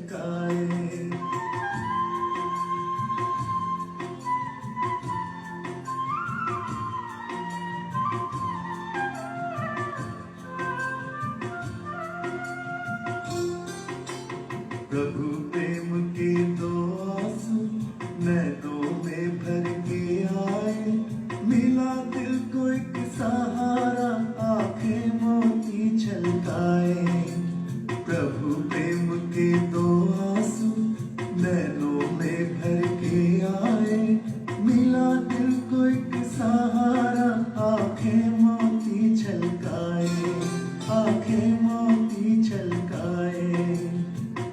छलकाए। प्रभु प्रेम के दो आंसू नैनों में भर के आए, मिला दिल को एक सहारा, आंखें मोती छलकाए। प्रभु प्रेम के दो आंसू नैनों में भर के आए, मिला दिल को एक सहारा, आंखें मोती छलकाए, आंखें मोती छलकाए।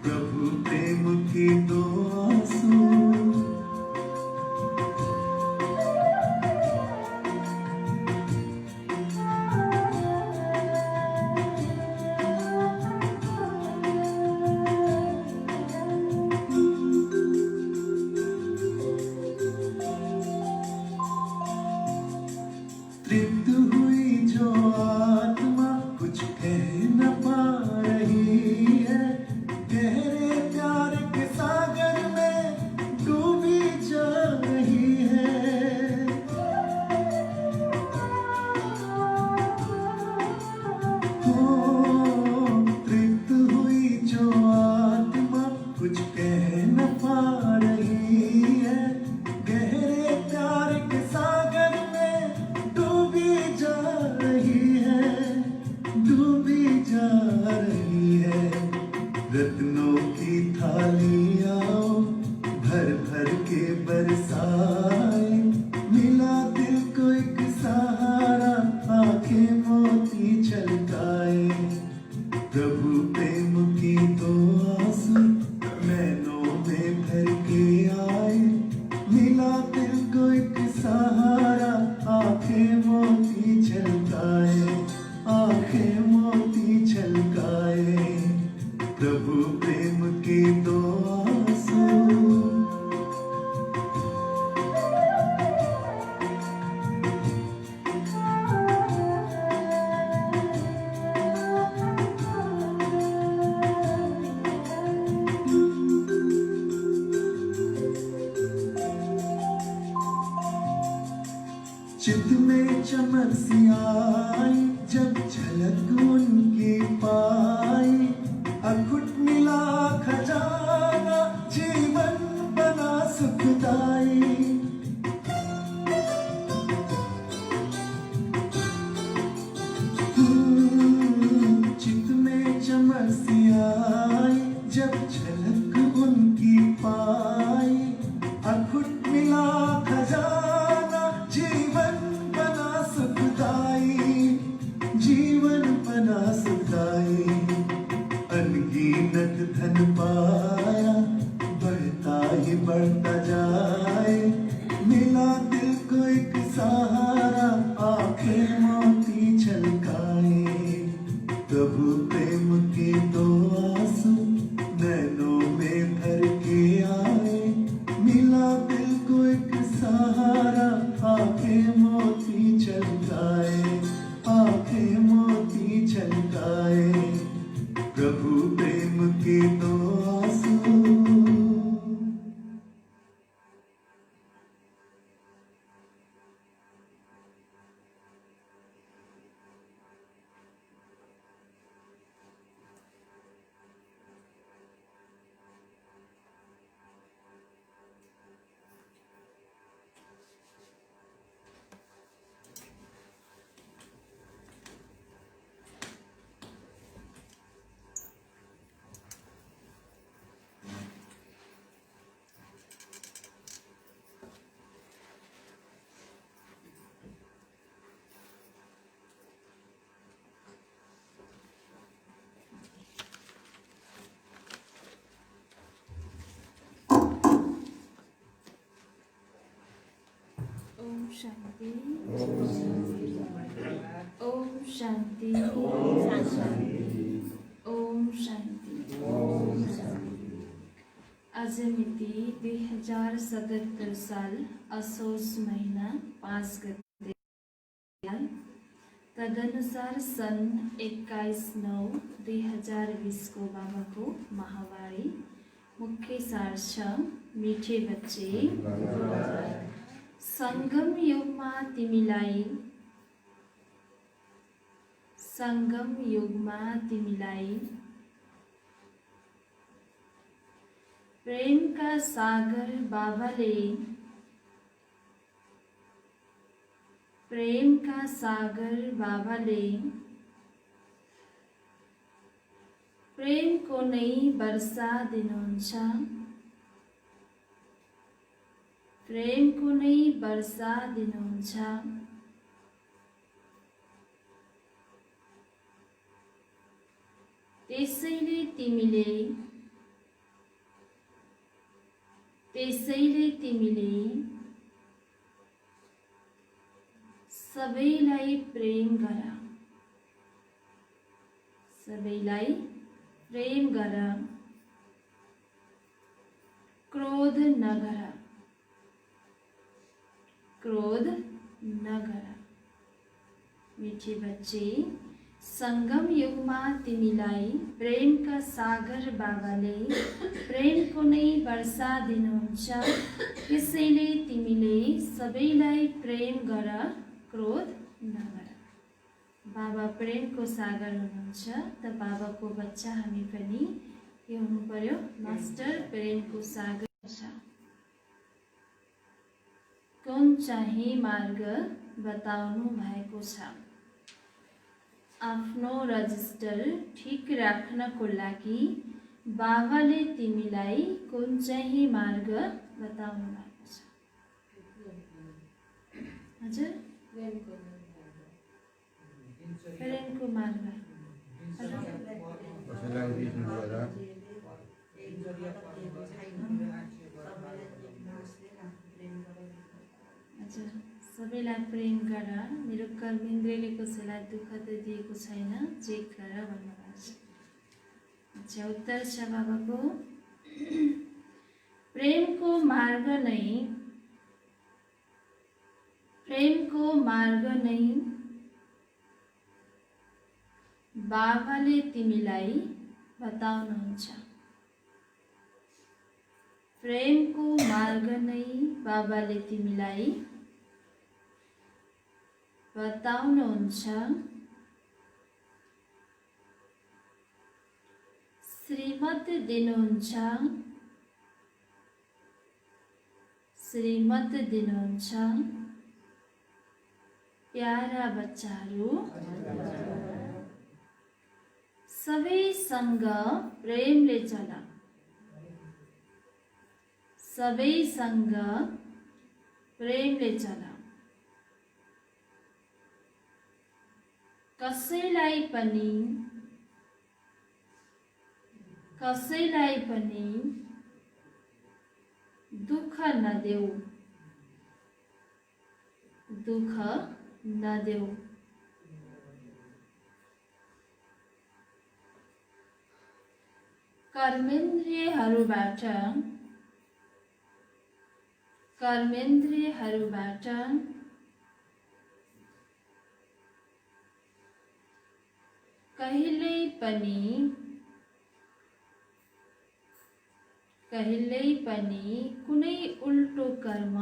प्रभु प्रेम के दो आंसू। तृप्त हुई जो आत्मा कुछ कह न पा रही है, गहरे प्यार के सागर में डूबी जा रही है। तृप्त हुई जो आत्मा कुछ कह न पा रही है, गहरे प्यार के सागर में डूबी जा रही है, डूबी जा रही है। रत्नों की थाली आओ भर भर के बरसाए, मिला दिल को एक सहारा, आंखें मोती छलकाए। प्रभु प्रेम की दो आंसू नैनों में भर के आए, मिला दिल को एक सहारा, आंखें मोती छलकाए, आंखें मोती छलकाए। प्रभु प्रेम के दो आंसू। चित में चमक सी आई जब झलक उनकी पाई, अखुट मिला खजाना, जीवन बना सुखदाई। चित में चमक सी आई जब झलक उनकी पाई, अखुट मिला खजाना, जीवन बना सुखदाई, जीवन बना सुखदाई। अनगिनत धन पाया, बढ़ता ही बढ़ता जाए, मिला दिल को एक सहारा, आंखें मोती छलकाए। प्रभु प्रेम के दो आंसू नैनों में भर के आए, मिला दिल को एक सहारा, आंखें मोती छलकाए, आंखें मोती छलकाए। प्रभु प्रेम के दो आंसू। ओम शांति, ओम शांति, ओम शांति। आज मिति 2077 साल असोज महीना 5 गते, तदनुसार सन 21/9/2020 को बाबा को महावाणी मुख्य सार छ मिठे बच्चे संगम युगमा तिमीलाई प्रेमका सागर बाबाले प्रेमको नै वर्षा दिनुहुन्छ त्यसैले तिमीले सबैलाई प्रेम गर क्रोध नगर मीठे बच्चे संगम युगमा तिमीलाई प्रेमका सागर बाबाले प्रेमको नै वर्षा दिनुहुन्छ त्यसैले तिमीले सबैलाई प्रेम गर क्रोध नगर। बाबा प्रेमको सागर हुनुहुन्छ त बाबाको बच्चा हामी पनि के हुनु पर्यो मास्टर प्रेमको सागर छ। कुन चाहिँ मार्ग बताउनु भएको छ। आफ्नो रजिस्टर ठीक राख्नको लागि बाबाले तिमीलाई कुन चाहिँ मार्ग बताउनु भएको छ। हजुर प्रेमको मार्ग हजुर सबैलाई प्रेम गर मेरो कर्मेन्द्रले कसैलाई दुःख त दिएको छैन चेक गर भन्नुभएको छ। अच्छा उत्तर छ बाबाको प्रेमको मार्ग नै बाबाले तिमीलाई बताउनुहुन्छ। प्रेमको मार्ग नै बाबाले तिमीलाई बताउनुहुन्छ। श्रीमत दिनुहुन्छ प्यारा बच्चाहरू सबैसँग प्रेमले चल। कसैलाई पनि दुःख नदेऊ। कर्मेन्द्रियहरूबाट कहिल्यै पनि कुनै उल्टो कर्म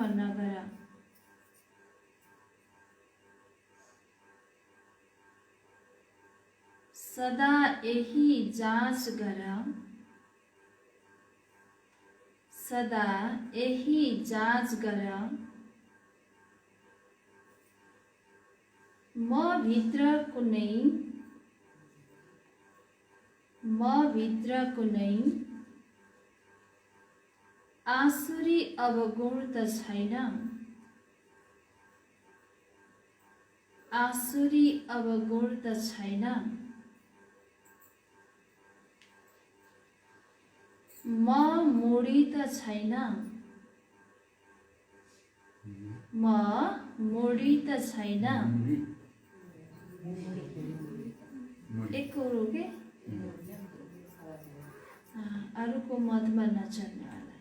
नगर। सदा यही जाँच गर म भित्र कुनै आसुरी अवगुण त छैन। म मूढी त छैन। एक हो के अरूको मतमा नचल्ने वाला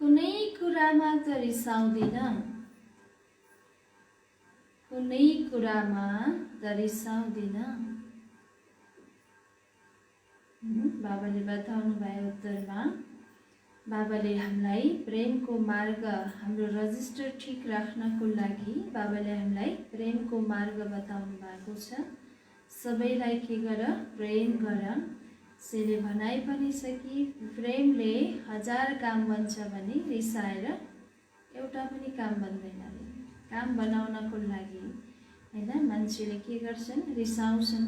कुनै कुरामा त रिसाउँदिन कुनै कुरामा त रिसाउँदिन। बाबाले बताउनु भयो उत्तरमा, बाबाले हामीलाई प्रेमको मार्ग, हाम्रो रजिस्टर ठिक राख्नको लागि बाबाले हामीलाई प्रेमको मार्ग बताउनु भएको छ। सबैलाई के गर? प्रेम गर। सेले भनाइ पनि छ कि प्रेमले 1000 काम बन्छ भने रिसाएर एउटा पनि काम बन्दैन अरे। काम बनाउनको लागि हैन मान्छेले के गर्छन्? रिसाउँछन्।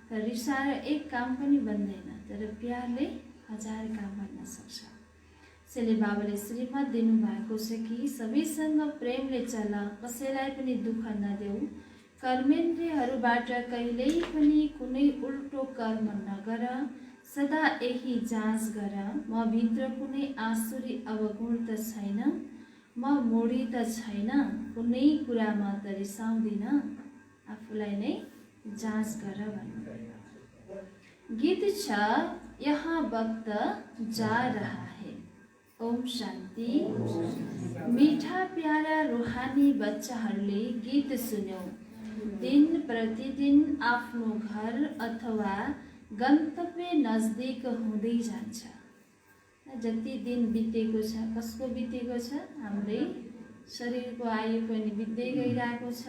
तर रिसाएर एक काम पनि बन्दैन, तर प्यारले 1000 काम बन्न सक्छ। त्यसैले बाबाले श्रीमत दिनुभएको छ कि सबैसँग प्रेमले चल, कसैलाई पनि दुःख नदेऊ, कर्मेन्द्रियहरूबाट कहिल्यै पनि कुनै उल्टो कर्म नगर, सदा यही जाँच गर, म भित्र कुनै आसुरी अवगुण त छैन, म मोडी त छैन, कुनै कुरामा त रिसाउँदिन, आफूलाई नै जाँच गर भन्नु। गीत छ यहाँ वक्त जा रहा है। ओम शान्ति। मीठा प्यारा रूहानी बच्चाहरूले गीत सुन्यौ। दिन प्रतिदिन आफ्नो घर अथवा गन्तव्य नजदिक हुँदै जान्छ। जति दिन बितेको छ, कसको बितेको छ? हाम्रै शरीरको आयु पनि बित्दै गइरहेको छ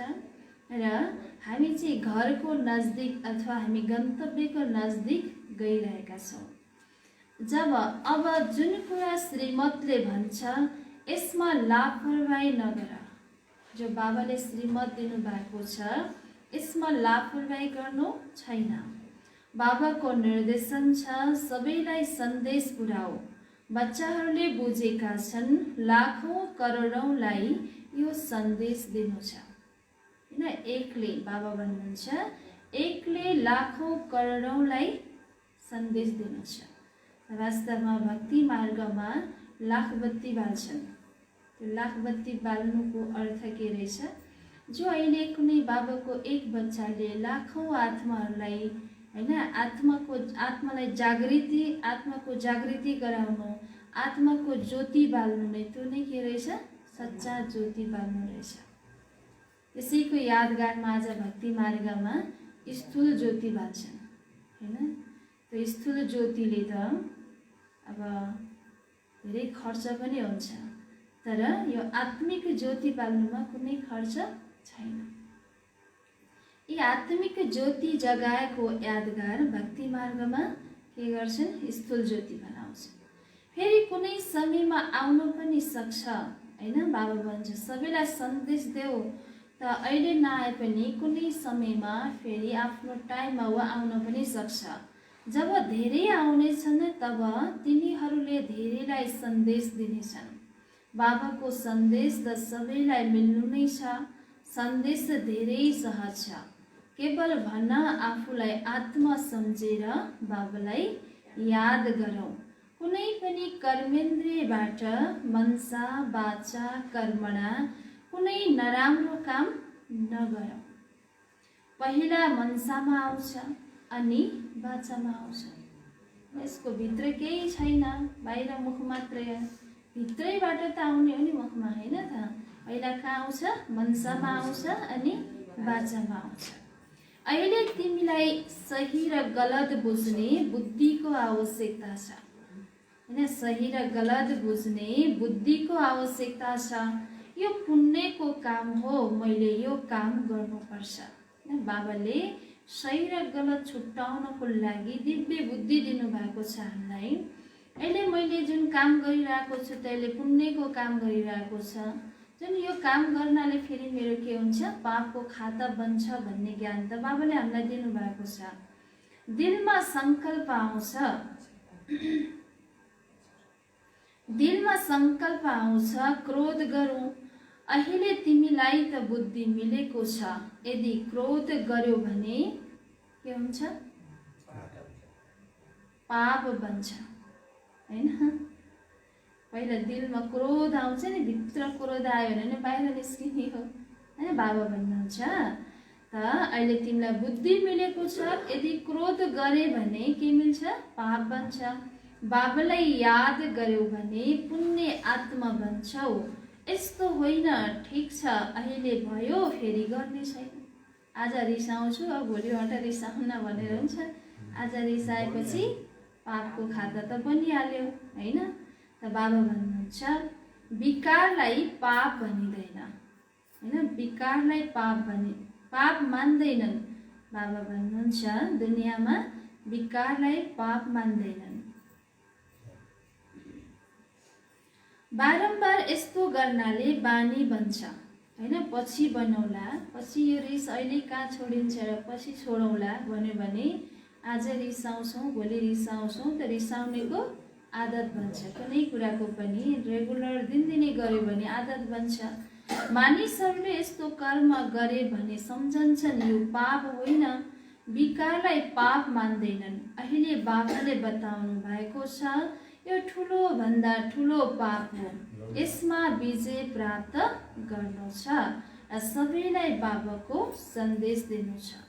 र हामी चाहिँ घरको नजदिक अथवा हामी गन्तव्यको नजदिक गइरहेका छौँ। जब अब जुन कुरा श्रीमतले भन्छ यसमा लापरवाही नगर, जो बाबाले श्रीमत दिनुभएको छ यसमा लापरवाही गर्नु छैन। बाबाको निर्देशन छ सबैलाई सन्देश पुर्याऊ। बच्चाहरूले बुझेका छन्, लाखौं करोडौंलाई यो सन्देश दिनु छ। हैन, एकले बाबा भन्नुहुन्छ एकले लाखौं करोडौंलाई सन्देश दिनु छ। वास्तवमा भक्ति मार्गमा लाख बत्ती बाल्छन्। त्यो लाख बत्ती बाल्नुको अर्थ के रहेछ? जो अहिले कुनै बाबाको एक बच्चाले लाखौं आत्माहरूलाई हैन आत्मालाई आत्माको जागृति गराउनु, आत्माको ज्योति बाल्नु नै त्यो नै के रहेछ? सच्चा ज्योति बाल्नु रहेछ। त्यसैको यादगारमा आज भक्ति मार्गमा स्थूल ज्योति बाल्छन् हैन। त्यो स्थूल ज्योतिले त अब धेरै खर्च पनि हुन्छ, तर यो आत्मिक ज्योति बाल्नुमा कुनै खर्च छैन। यी आत्मिक ज्योति जगाएको यादगार भक्ति मार्गमा के गर्छन्? स्थूल ज्योति बनाउँछन्। फेरि कुनै समयमा आउनु पनि सक्छ हैन। बाबा भन्छ सबैलाई सन्देश देऊ, त अहिले नआए पनि कुनै समयमा फेरि आफ्नो टाइममा वा आउन पनि सक्छ। जब धेरै आउनेछन् तब तिनीहरूले धेरैलाई सन्देश दिनेछन्। बाबाको सन्देश त सबैलाई मिल्नु नै छ। सन्देश धेरै सहज छ। केवल भन्न आफूलाई आत्मा सम्झेर बाबालाई याद गरौँ। कुनै पनि कर्मेन्द्रियबाट मनसा वाचा कर्मणा कुनै नराम्रो काम नगरौँ। पहिला मनसामा आउँछ अनि वाचामा आउँछ। यसको भित्र केही छैन, बाहिर मुख मात्रै हो। भित्रैबाट त आउने हो नि मुखमा हैन त। पहिला कहाँ आउँछ? मनसामा आउँछ अनि वाचामा आउँछ। अहिले तिमीलाई सही र गलत बुझ्ने बुद्धिको आवश्यकता छ हैन। सही र गलत बुझ्ने बुद्धिको आवश्यकता छ। यो पुण्यको काम हो, मैले यो काम गर्नुपर्छ। बाबाले सही र गलत छुट्याउनको लागि दिव्य बुद्धि दिनुभएको छ हामीलाई। अहिले मैले जुन काम गरिरहेको छु त्यसले पुण्यको काम गरिरहेको छ। जुन यो काम गर्नाले फेरि मेरो के हुन्छ? पापको खाता बन्छ भन्ने ज्ञान त बाबाले हामीलाई दिनुभएको छ। दिलमा सङ्कल्प आउँछ, दिलमा सङ्कल्प आउँछ क्रोध गरौँ। अहिले तिमीलाई त बुद्धि मिलेको छ, यदि क्रोध गर्यो भने के हुन्छ? पाप बन्छ हैन। पहिला दिलमा क्रोध आउँछ नि, भित्र क्रोध आयो भने बाहिर निस्किने हो हैन। बाबा भन्नुहुन्छ त अहिले तिमीलाई बुद्धि मिलेको छ, यदि क्रोध गरे भने के मिल्छ? पाप बन्छ। बाबालाई याद गर्यौ भने पुण्य आत्मा बन्छौ। यस्तो होइन, ठिक छ, अहिले भयो, फेरि गर्ने छैन। आज रिसाउँछु, अब भोलिबाट रिसाउन भनेर हुन्छ। आज रिसाएपछि पापको खाता त बनिहाल्यो, होइन? त बाबा भन्नुहुन्छ विकारलाई पाप भनिँदैन, होइन? विकारलाई पाप मान्दैनन्। बाबा भन्नुहुन्छ दुनियाँमा विकारलाई पाप मान्दैनन्। बारम्बार यस्तो गर्नाले बानी बन्छ, होइन? पछि बनौला, पछि यो रिस अहिले कहाँ छोडिन्छ र पछि छोडौँला भन्यो भने आज रिसाउँछौँ, भोलि रिसाउँछौँ त रिसाउनेको आदत बन्छ। कुनै कुराको पनि रेगुलर दिनदिनै गऱ्यो भने आदत बन्छ। मानिसहरूले यस्तो कर्म गरे भने सम्झन्छन् यो पाप होइन, विकारलाई पाप मान्दैनन्। अहिले बाबाले बताउनु भएको छ यो ठुलो भन्दा ठुलो पाप हो, यसमा विजय प्राप्त गर्नु छ र सबैलाई बाबाको सन्देश दिनु छ।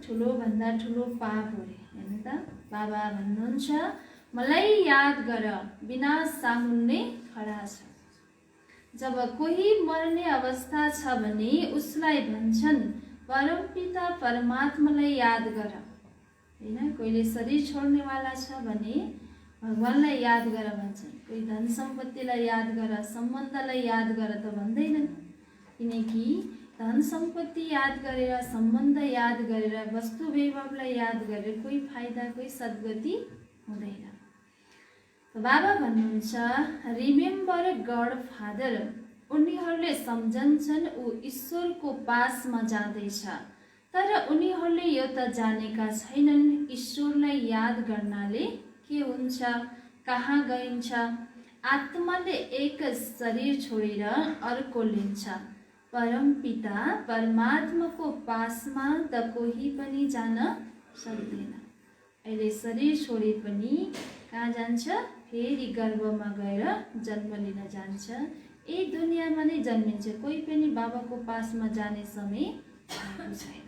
ठुलो भन्दा ठुलो पाप हो, होइन त? बाबा भन्नुहुन्छ मलाई याद गर, विनाश सामुन्ने खडा छ। जब कोही मर्ने अवस्था छ भने उसलाई भन्छन् परमपिता परमात्मालाई याद गर, होइन? कोहीले शरीर छोड्नेवाला छ भने भगवानलाई याद गर भन्छन्। कोही धन सम्पत्तिलाई याद गर, सम्बन्धलाई याद गर त भन्दैनन्, किनकि धन सम्पत्ति याद गरेर, सम्बन्ध याद गरेर, वस्तु वैभवलाई याद गरेर कोही फाइदा, कोही सद्गति हुँदैन। बाबा भन्नुहुन्छ रिमेम्बर गड फादर। उनीहरूले सम्झन्छन् ऊ ईश्वरको पासमा जाँदैछ, तर उनीहरूले यो त जानेका छैनन् ईश्वरलाई याद गर्नाले के हुन्छ, कहाँ गइन्छ। आत्माले एक शरीर छोडेर अर्को लिन्छ। परमपिता परमात्माको पासमा त कोही पनि जान सक्दैन। अहिले शरीर छोडे पनि कहाँ जान्छ? फेरि गर्भमा गएर जन्म लिन जान्छ। यही दुनियाँमा नै जन्मिन्छ, कोही पनि बाबाको पासमा जाने समय आएको छैन।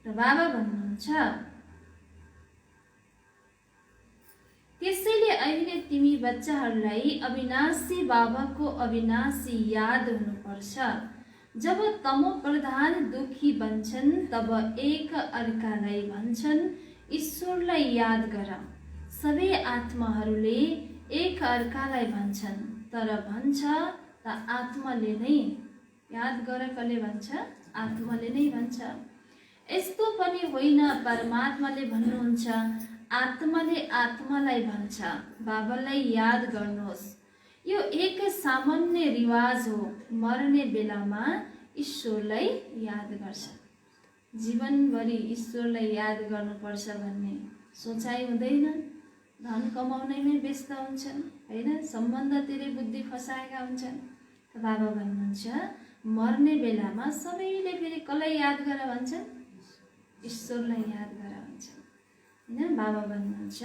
र बाबा भन्नुहुन्छ त्यसैले अहिले तिमी बच्चाहरूलाई अविनाशी बाबाको अविनाशी याद हुनुपर्छ। जब तमो प्रधान दुखी बन्छन् तब एक अर्कालाई भन्छन् ईश्वरलाई याद गर। सबै आत्माहरूले एक अर्कालाई भन्छन्, तर भन्छ त आत्माले नै। याद गर कसले भन्छ? आत्माले नै भन्छ। यस्तो पनि होइन परमात्माले भन्नुहुन्छ आत्माले आत्मालाई भन्छ बाबालाई याद गर्नुहोस्। यो एक सामान्य रिवाज हो, मर्ने बेलामा ईश्वरलाई याद गर्छ। जीवनभरि ईश्वरलाई याद गर्नुपर्छ भन्ने सोचाइ हुँदैन। धन कमाउनैमै व्यस्त हुन्छन्, होइन? सम्बन्धतिरै बुद्धि फसाएका हुन्छन्। बाबा भन्नुहुन्छ मर्ने बेलामा सबैले फेरि कसलाई याद गर भन्छन्? ईश्वरलाई याद गर भन्छन्, होइन? बाबा भन्नुहुन्छ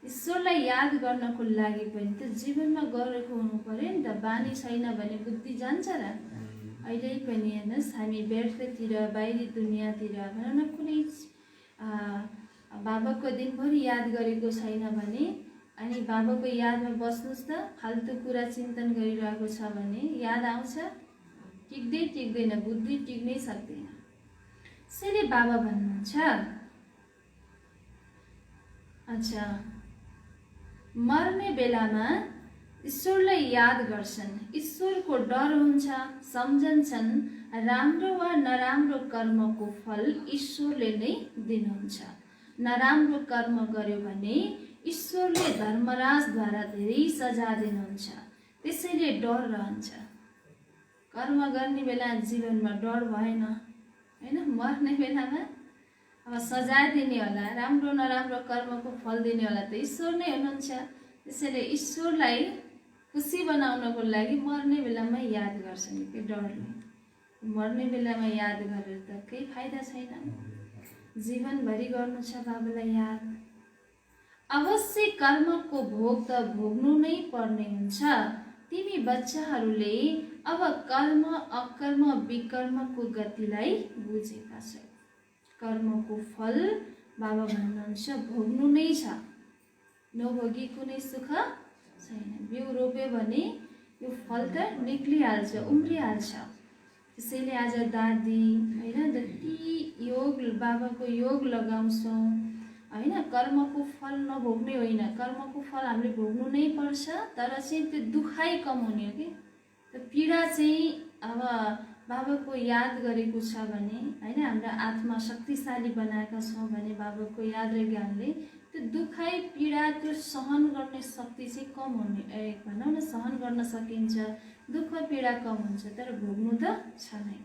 ईश्वरलाई याद गर्नको लागि पनि त जीवनमा गरेको हुनु पर्यो नि त। बानी छैन भने बुद्धि जान्छ र? अहिले पनि हेर्नुहोस्, हामी व्यर्थतिर, बाहिरी दुनियाँतिर भनौँ न, कुनै बाबाको दिनभरि याद गरेको छैन भने, अनि बाबाको यादमा बस्नुहोस् त, फाल्तु कुरा चिन्तन गरिरहेको छ भने याद आउँछ? टिक्दैन, बुद्धि टिक्नै सक्दैन। त्यसैले बाबा भन्नुहुन्छ अच्छा, मर्ने बेलामा ईश्वरलाई याद गर्छन्, ईश्वरको डर हुन्छ, सम्झन्छन् राम्रो वा नराम्रो कर्मको फल ईश्वरले नै दिनुहुन्छ। नराम्रो कर्म गर्यो भने ईश्वरले धर्मराजद्वारा धेरै सजाय दिनुहुन्छ, त्यसैले डर रहन्छ। कर्म गर्ने बेला जीवनमा डर भएन, होइन? मर्ने बेलामा अब सजाय दिने होला, राम्रो नराम्रो कर्मको फल दिने होला त ईश्वर नै हुनुहुन्छ। त्यसैले ईश्वरलाई खुसी बनाउनको लागि मर्ने बेलामा याद गर्छन् कि डरले। मर्ने बेलामा याद गरेर त केही फाइदा छैन। जीवनभरि गर्नु छ बाबालाई याद। अवश्य कर्मको भोग त भोग्नु नै पर्ने हुन्छ। तिमी बच्चाहरूले अब कर्म अकर्म विकर्मको गतिलाई बुझेका छौ। कर्मको फल बाबा भन्नुहुन्छ भोग्नु नै छ, नभोगी कुनै सुख छैन। बिउ रोप्यो भने यो फल त निक्लिहाल्छ, उम्रिहाल्छ। त्यसैले आज दादी होइन जति योग बाबाको योग लगाउँछौँ होइन, कर्मको फल नभोग्ने होइन, कर्मको फल हामीले भोग्नु नै पर्छ, तर चाहिँ त्यो दुखाइ कम हुने हो कि त्यो पीडा चाहिँ अब बाबाको याद गरेको छ भने होइन, हाम्रा आत्मा शक्तिशाली बनाएका छौँ भने बाबाको याद र ज्ञानले त्यो दुखाइ पीडा त्यो सहन गर्ने शक्ति चाहिँ कम हुने, भनौँ न सहन गर्न सकिन्छ, दुःख पीडा कम हुन्छ, तर भोग्नु त छ नै।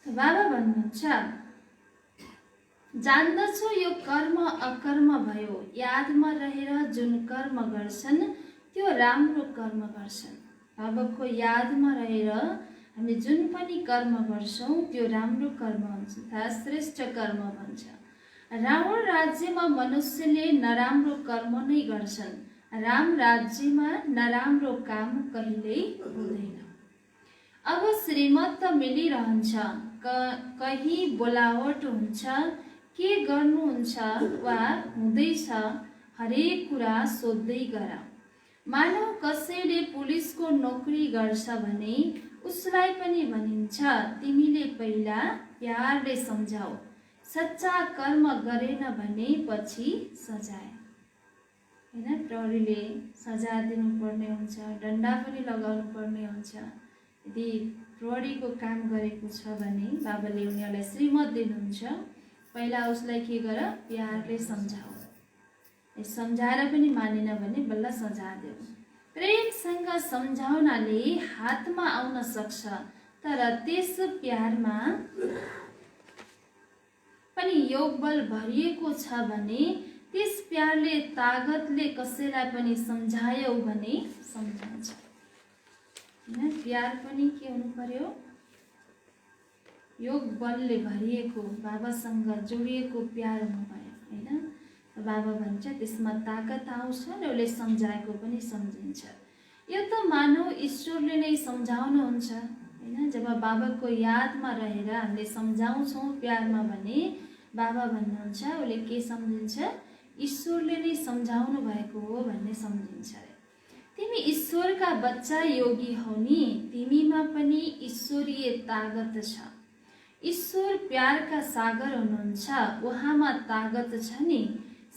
बाबा भन्नुहुन्छ जान्दछु यो कर्म अकर्म भयो, यादमा रहेर जुन कर्म गर्छन् त्यो राम्रो कर्म गर्छन्। बाबाको यादमा रहेर हामी जुन पनि कर्म गर्छौँ त्यो राम्रो कर्म हुन्छ, अर्थात् श्रेष्ठ कर्म भन्छ। रावण राज्यमा मनुष्यले नराम्रो कर्म नै गर्छन्, राम राज्यमा नराम्रो काम कहिल्यै हुँदैन। अब श्रीमत त मिलिरहन्छ, कहीँ बोलावट हुन्छ, के गर्नुहुन्छ वा हुँदैछ हरेक कुरा सोध्दै गर। मानव कसैले पुलिसको नोकरी गर्छ भने उसलाई पनि भनिन्छ तिमीले पहिला प्यारले सम्झाऊ, सच्चा कर्म गरेन भने पछि सजाय। होइन, प्रहरीले सजाय दिनुपर्ने हुन्छ, डन्डा पनि लगाउनु पर्ने हुन्छ। यदि प्रहरीको काम गरेको छ भने बाबाले उनीहरूलाई श्रीमत दिनुहुन्छ, पहिला उसलाई के गर, प्यारले सम्झाऊ, सम्झाएर पनि मानेन भने बल्ल सजाय देऊ। प्रेमसँग सम्झाउनाले हातमा आउन सक्छ, तर त्यस प्यारमा पनि योग बल भरिएको छ भने त्यस प्यारले तागतले कसैलाई पनि सम्झायौ भने सम्झाउँछ। होइन, प्यार पनि के हुनु पर्यो, योग बलले भरिएको बाबासँग जोडिएको प्यार हुनु पर्यो। होइन, बाबा भन्छ त्यसमा ताकत आउँछ र उसले सम्झाएको पनि सम्झिन्छ। यो त मानव ईश्वरले नै सम्झाउनुहुन्छ। होइन, जब बाबाको यादमा रहेर हामीले सम्झाउँछौँ प्यारमा भने बाबा भन्नुहुन्छ उसले के सम्झिन्छ, ईश्वरले नै सम्झाउनु भएको हो भन्ने सम्झिन्छ। तिमी ईश्वरका बच्चा योगी हौ नि, तिमीमा पनि ईश्वरीय तागत छ। ईश्वर प्यारका सागर हुनुहुन्छ, उहाँमा तागत छ नि,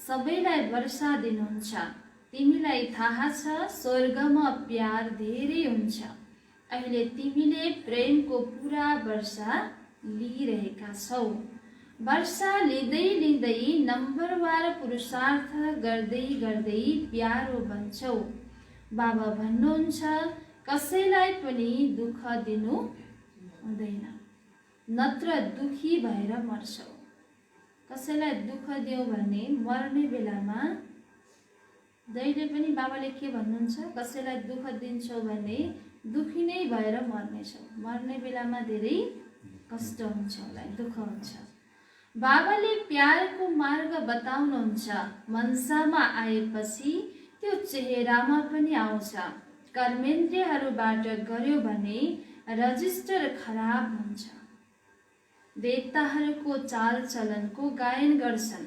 सबैलाई वर्षा दिनुहुन्छ। तिमीलाई थाहा छ स्वर्गमा प्यार धेरै हुन्छ, अहिले तिमीले प्रेमको पुरा वर्षा लिइरहेका छौ। वर्षा लिँदै लिँदै नम्बरवार पुरुषार्थ गर्दै गर्दै प्यारो बन्छौ। बाबा भन्नुहुन्छ कसैलाई पनि दुःख दिनु हुँदैन, नत्र दुखी भएर मर्छौ। कसैलाई दुःख दियो भने मर्ने बेलामा जहिले पनि बाबाले के भन्नुहुन्छ, कसैलाई दुःख दिन्छौ भने दुखी नै भएर मर्नेछौ, मर्ने बेलामा धेरै कष्ट हुन्छ, होला दुःख हुन्छ। बाबाले प्यारको मार्ग बताउनुहुन्छ, मनसामा आएपछि त्यो चेहरामा पनि आउँछ। कर्मेन्द्रियहरूबाट गर्यो भने रजिस्टर खराब हुन्छ। देवताहरूको चालचलनको गायन गर्छन्,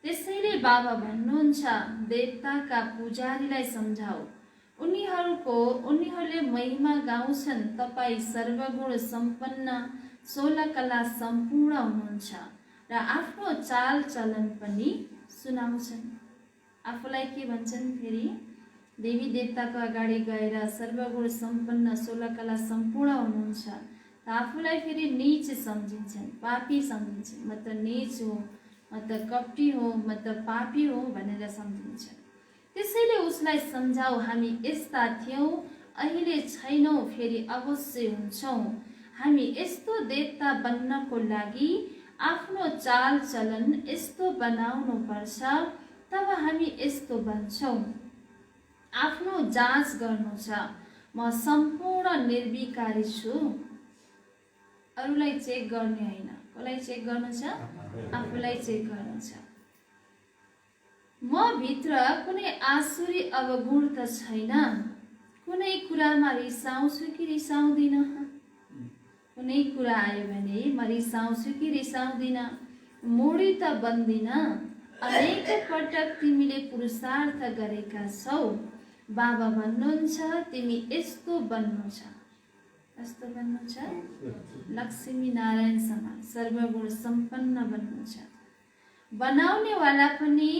त्यसैले बाबा भन्नुहुन्छ देवताका पुजारीलाई सम्झाऊ, उनीहरूले महिमा गाउँछन्। तपाईँ सर्वगुण सम्पन्न 16 कला सम्पूर्ण हुनुहुन्छ र आफ्नो चालचलन पनि सुनाउँछन्। आफूलाई के भन्छन् फेरि, देवी देवताको अगाडि गएर सर्वगुण सम्पन्न 16 कला सम्पूर्ण हुनुहुन्छ, आफूलाई फेरि नीच सम्झिन्छन्, पापी सम्झिन्छन्। म त नीच हो, म त कपटी हो, म त पापी हो भनेर सम्झिन्छन्। त्यसैले उसलाई सम्झाऊ हामी यस्ता थियौँ, अहिले छैनौँ, फेरि अवश्य हुन्छौँ। हामी यस्तो देवता बन्नको लागि आफ्नो चालचलन यस्तो बनाउनु पर्छ, तब हामी यस्तो बन्छौँ। आफ्नो जाँच गर्नु छ, म सम्पूर्ण निर्विकारी छु। अरूलाई चेक गर्ने होइन, कसलाई चेक गर्नु छ, आफूलाई चेक गर्नु छ। म भित्र कुनै आसुरी अवगुण त छैन, कुनै कुरामा रिसाउँछु कि रिसाउँदिन, कुनै कुरा आयो भने म रिसाउँछु कि रिसाउँदिन, मोडी त बन्दिन। अनेक पटक तिमीले पुरुषार्थ गरेका छौ, बाबा भन्नुहुन्छ तिमी यस्तो बन्नु छ, कस्तो बन्नु छ, लक्ष्मी नारायण समान सर्वगुण सम्पन्न बन्नु छ। बनाउनेवाला पनि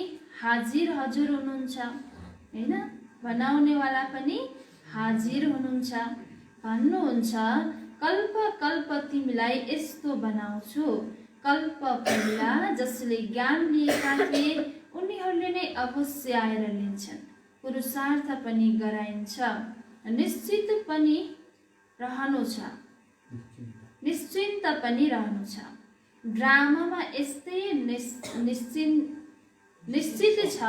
हाजिर हजुर हुनुहुन्छ हैन, बनाउनेवाला पनि हाजिर हुनुहुन्छ। भन्नुहुन्छ कल्प कल्प तिमीलाई यस्तो बनाउँछु, कल्प पहिला जसले ज्ञान लिएका थिए उनीहरूले नै अवश्य आएर लिन्छन्। पुरुषार्थ पनि गराइन्छ, निश्चित पनि रहनु छ, निश्चिन्त पनि रहनु छ। ड्रामामा यस्तै निश्चित छ,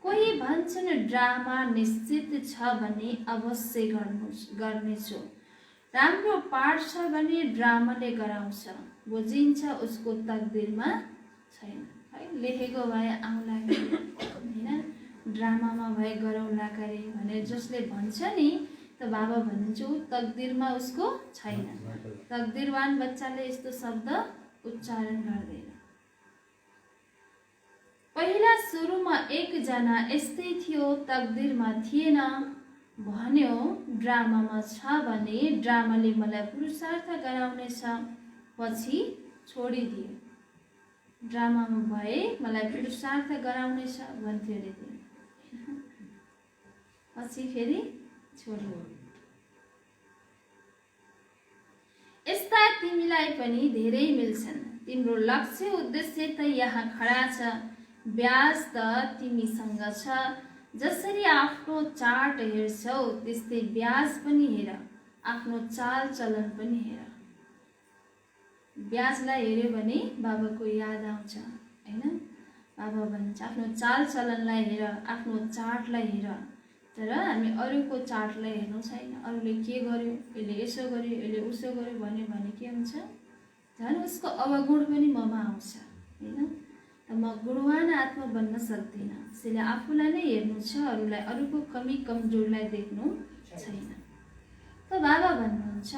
कोही भन्छन् ड्रामा निश्चित छ भने अवश्य गर्नेछु। राम्रो पाठ छ भने ड्रामाले गराउँछ, बुझिन्छ उसको तकदिरमा छैन। है लेखेको भए आउला हैन, ड्रामामा भए गरौँला गरे भने जसले भन्छ नि त बाबा भन्नुहुन्छ तकदिरमा उसको छैन। तकदिरवान बच्चाले यस्तो शब्द उच्चारण गर्दैन। पहिला सुरुमा एकजना यस्तै थियो, तकदिरमा थिएन भन्यो। ड्रामामा छ भने ड्रामाले मलाई पुरुषार्थ गराउनेछ, पछि छोडिदियो। ड्रामामा भए मलाई पुरुषार्थ गराउनेछ भन्थ्यो रे, पछि फेरि छोडियो। यस्ता तिमीलाई पनि धेरै मिल्छन्, तिम्रो लक्ष्य उद्देश्य त यहाँ खडा छ, ब्याज त तिमीसँग छ। जसरी आफ्नो चार्ट हेर्छौ त्यस्तै ब्याज पनि हेर, आफ्नो चाल चलन पनि हेर। ब्याजलाई हेर्यो भने बाबाको याद आउँछ हैन। बाबा भन्छ आफ्नो चाल चलनलाई हेर, आफ्नो चार्टलाई हेर। तर हामी अरूको चार्टलाई हेर्नु छैन, अरूले के गर्यो, यसले यसो गर्यो, यसले उसो गर्यो भन्यो भने के हुन्छ, झन् उसको अवगुण पनि ममा आउँछ हैन। त म गुणवान आत्मा बन्न सक्दिनँ, त्यसैले आफूलाई नै हेर्नु छ, अरूलाई अरूको कमी कमजोरलाई देख्नु छैन। त बाबा भन्नुहुन्छ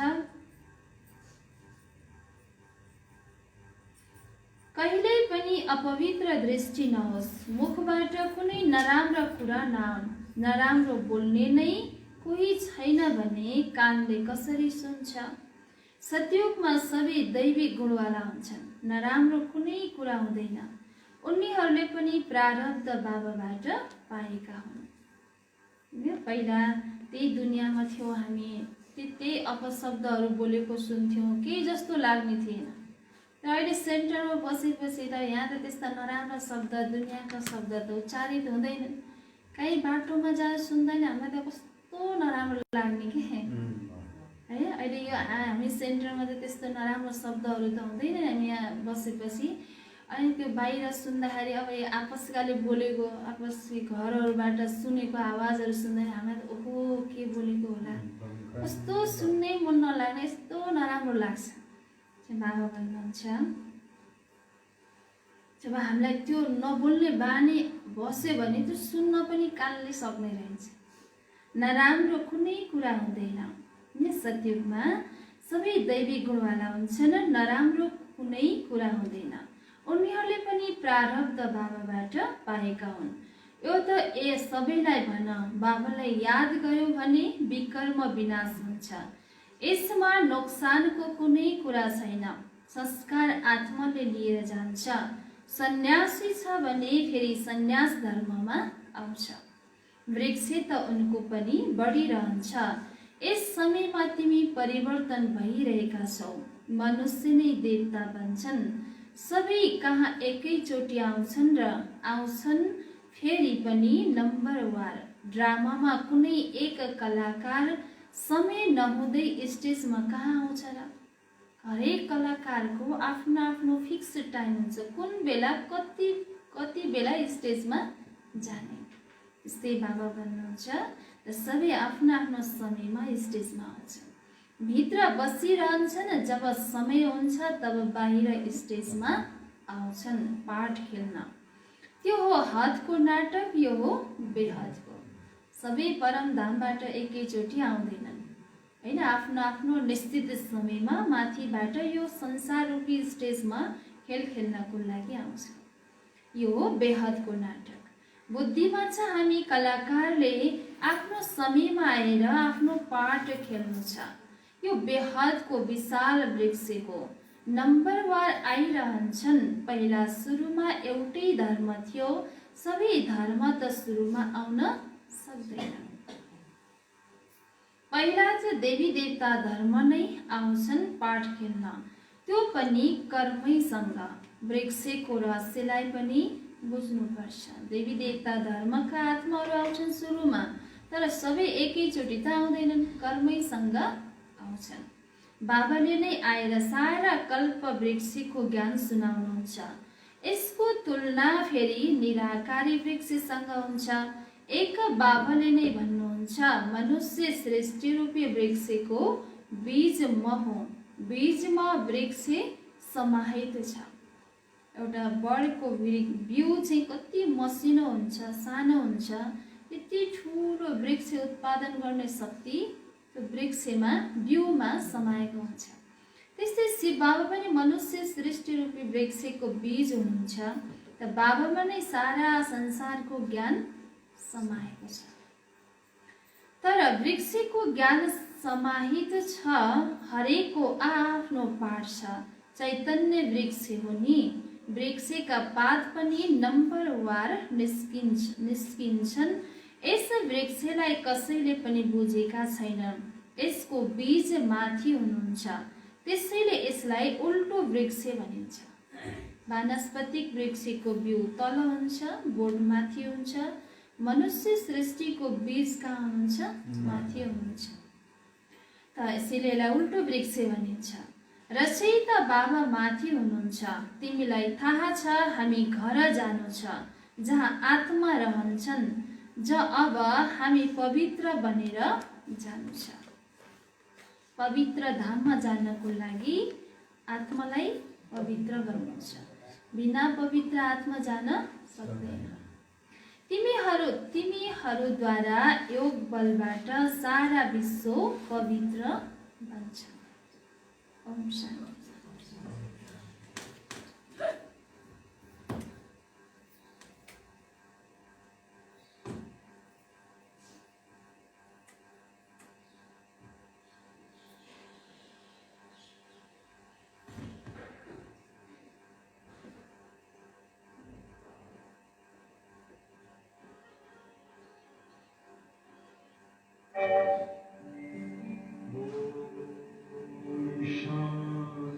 कहिल्यै पनि अपवित्र दृष्टि नहोस्, मुखबाट कुनै नराम्रो कुरा नआउन्। नराम्रो बोल्ने नै कोही छैन भने कानले कसरी सुन्छ। सतयुगमा सबै दैवी गुणवाला हुन्छन्, नराम्रो कुनै कुरा हुँदैन। उनीहरूले पनि प्रारब्ध बाबाबाट पाएका हुन्। पहिला त्यही दुनियाँमा थियौँ हामी, त्यही अपशब्दहरू बोलेको सुन्थ्यौँ, केही जस्तो लाग्ने थिएन। र अहिले सेन्टरमा बसेपछि त यहाँ त त्यस्ता नराम्रा शब्द, दुनियाँका शब्द त उच्चारित हुँदैनन्। कहीँ बाटोमा जाँदा सुन्दैन, हामीलाई त कस्तो नराम्रो लाग्ने के है। अहिले यो हामी सेन्टरमा त त्यस्तो नराम्रो शब्दहरू त हुँदैन हामी यहाँ बसेपछि। अनि त्यो बाहिर सुन्दाखेरि अब आपसकाले बोलेको, आपसी घरहरूबाट सुनेको आवाजहरू सुन्दाखेरि हामीलाई त ओहो के बोलेको होला, कस्तो सुन्नै मन नलाग्ने, यस्तो नराम्रो लाग्छ। बाबा भन्नुहुन्छ जब हामीलाई त्यो नबोल्ने बानी बस्यो भने त्यो सुन्न पनि कानले सक्ने रहन्छ। नराम्रो कुनै कुरा हुँदैन। सतयुगमा सबै दैवी गुणवाला हुन्छन्, नराम्रो कुनै कुरा हुँदैन। उनीहरूले पनि प्रारब्ध बाबाबाट पाएका हुन्। यो त सबैलाई भन, बाबालाई याद गर्यो भने विकर्म विनाश हुन्छ। यसमा नोक्सानको कुनै कुरा छैन। संस्कार आत्माले लिएर जान्छ। सन्यासी छ भने फेरि सन्यास धर्ममा आउँछ। वृक्ष त उनको पनि बढिरहन्छ। यस समयमा तिमी परिवर्तन भइरहेका छौ। मनुष्य नै देवता बन्छन्। सबै कहाँ एकैचोटि आउँछन् र आउँछन् फेरि पनि नम्बरवार। ड्रामामा कुनै एक कलाकार समय नहुँदै स्टेजमा कहाँ आउँछ र? हरेक कलाकारको आफ्नो आफ्नो फिक्स टाइम हुन्छ, कुन बेला कति बेला स्टेजमा जाने। त्यस्तै बाबा भन्नुहुन्छ र सबै आफ्नो आफ्नो समयमा स्टेजमा आउँछन्। भित्र बसिरहन्छन्, जब समय हुन्छ तब बाहिर स्टेजमा आउँछन् पाठ खेल्न। त्यो हो हदको नाटक, यो हो बेहदको। सबै परमधामबाट एकैचोटि आउँदैनन् हैन, आफ्नो आफ्नो निश्चित समयमा माथिबाट यो संसार रूपी स्टेजमा खेल खेल्नको लागि आउँछ। यो हो बेहदको नाटक। बुद्धिमा छ हामी कलाकारले आफ्नो समयमा आएर आफ्नो पार्ट खेल्नु छ। यो बेहदको विशाल वृक्ष हो। नम्बरवार आइरहन्छन्। पहिला सुरुमा एउटै धर्म थियो, सबै धर्म त सुरुमा आउन सक्दैन। पहिला चाहिँ देवी देवता धर्म नै आउँछन् पाठ खेल्न, त्यो पनि कर्मैसँग। वृक्षको रहस्यलाई पनि बुझ्नुपर्छ। देवी देवता धर्मका आत्माहरू आउँछन् सुरुमा, तर सबै एकैचोटि त आउँदैनन्, कर्मैसँग आउँछन्। बाबाले नै आएर सारा कल्प वृक्षको ज्ञान सुनाउनुहुन्छ। यसको तुलना फेरि निराकारी वृक्षसँग हुन्छ। एक बाबाले नै भन्नुहुन्छ, मनुष्य सृष्टि रूपी वृक्षको बीज म हुँ। बीजमा वृक्ष समाहित छ। एउटा बडको बिउ चाहिँ कति मसिनो हुन्छ, सानो हुन्छ, यति ठुलो वृक्ष उत्पादन गर्ने शक्ति त्यो वृक्षमा बिउमा समाएको हुन्छ। त्यस्तै शिव बाबा पनि मनुष्य सृष्टि रूपी वृक्षको बीज हुनुहुन्छ। त बाबामा नै सारा संसारको ज्ञान समाएको छ। तर वृक्षको ज्ञान समाहित छ, हरेकको आफ्नो पाठ छ। चैतन्य वृक्ष हो नि। वृक्षका पात पनि नम्बरवार निस्किन्छन्। यस वृक्षलाई कसैले पनि बुझेका छैनन्। यसको बीज माथि हुनुहुन्छ, त्यसैले यसलाई उल्टो वृक्ष भनिन्छ। वानस्पतिक वृक्षको बिउ तल हुन्छ, बोट माथि हुन्छ। मनुष्य सृष्टिको बीज कहाँ हुनुहुन्छ? माथि हुनुहुन्छ। त यसैले यसलाई उल्टो वृक्ष भनिन्छ। रचयिता बाबा माथि हुनुहुन्छ। तिमीलाई थाहा छ हामी घर जानु छ जहाँ आत्मा रहन्छन्, अब हामी पवित्र बनेर जानु छ। पवित्र धाममा जानको लागि आत्मालाई पवित्र गर्नु छ। बिना पवित्र आत्मा जान सक्दैन। तिमीहरूद्वारा योग बलबाट सारा विश्व पवित्र बन्छ। ओम शान्ति। शांति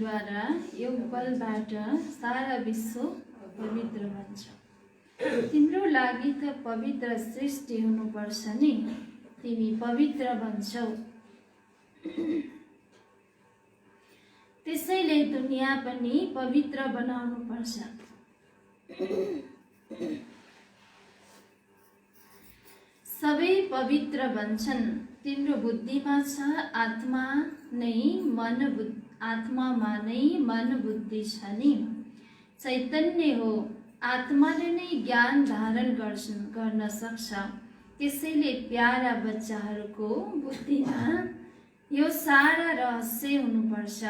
बलद्वारा यो बलबाट सारा विश्व पवित्र बन्छ। तिम्रो लागि त पवित्र सृष्टि हुनुपर्छ नि, तिमी पवित्र बन्छौ। त्यसैले दुनिया पनि पवित्र बनाउनु पर्छ। सबै पवित्र बन्छन्। तिम्रो बुद्धिमा छ आत्मामा नै मन बुद्धि छ नि। चैतन्य हो, आत्माले नै ज्ञान धारण गर्न सक्छ। त्यसैले प्यारा बच्चाहरूको बुद्धिमा यो सारा रहस्य हुनुपर्छ।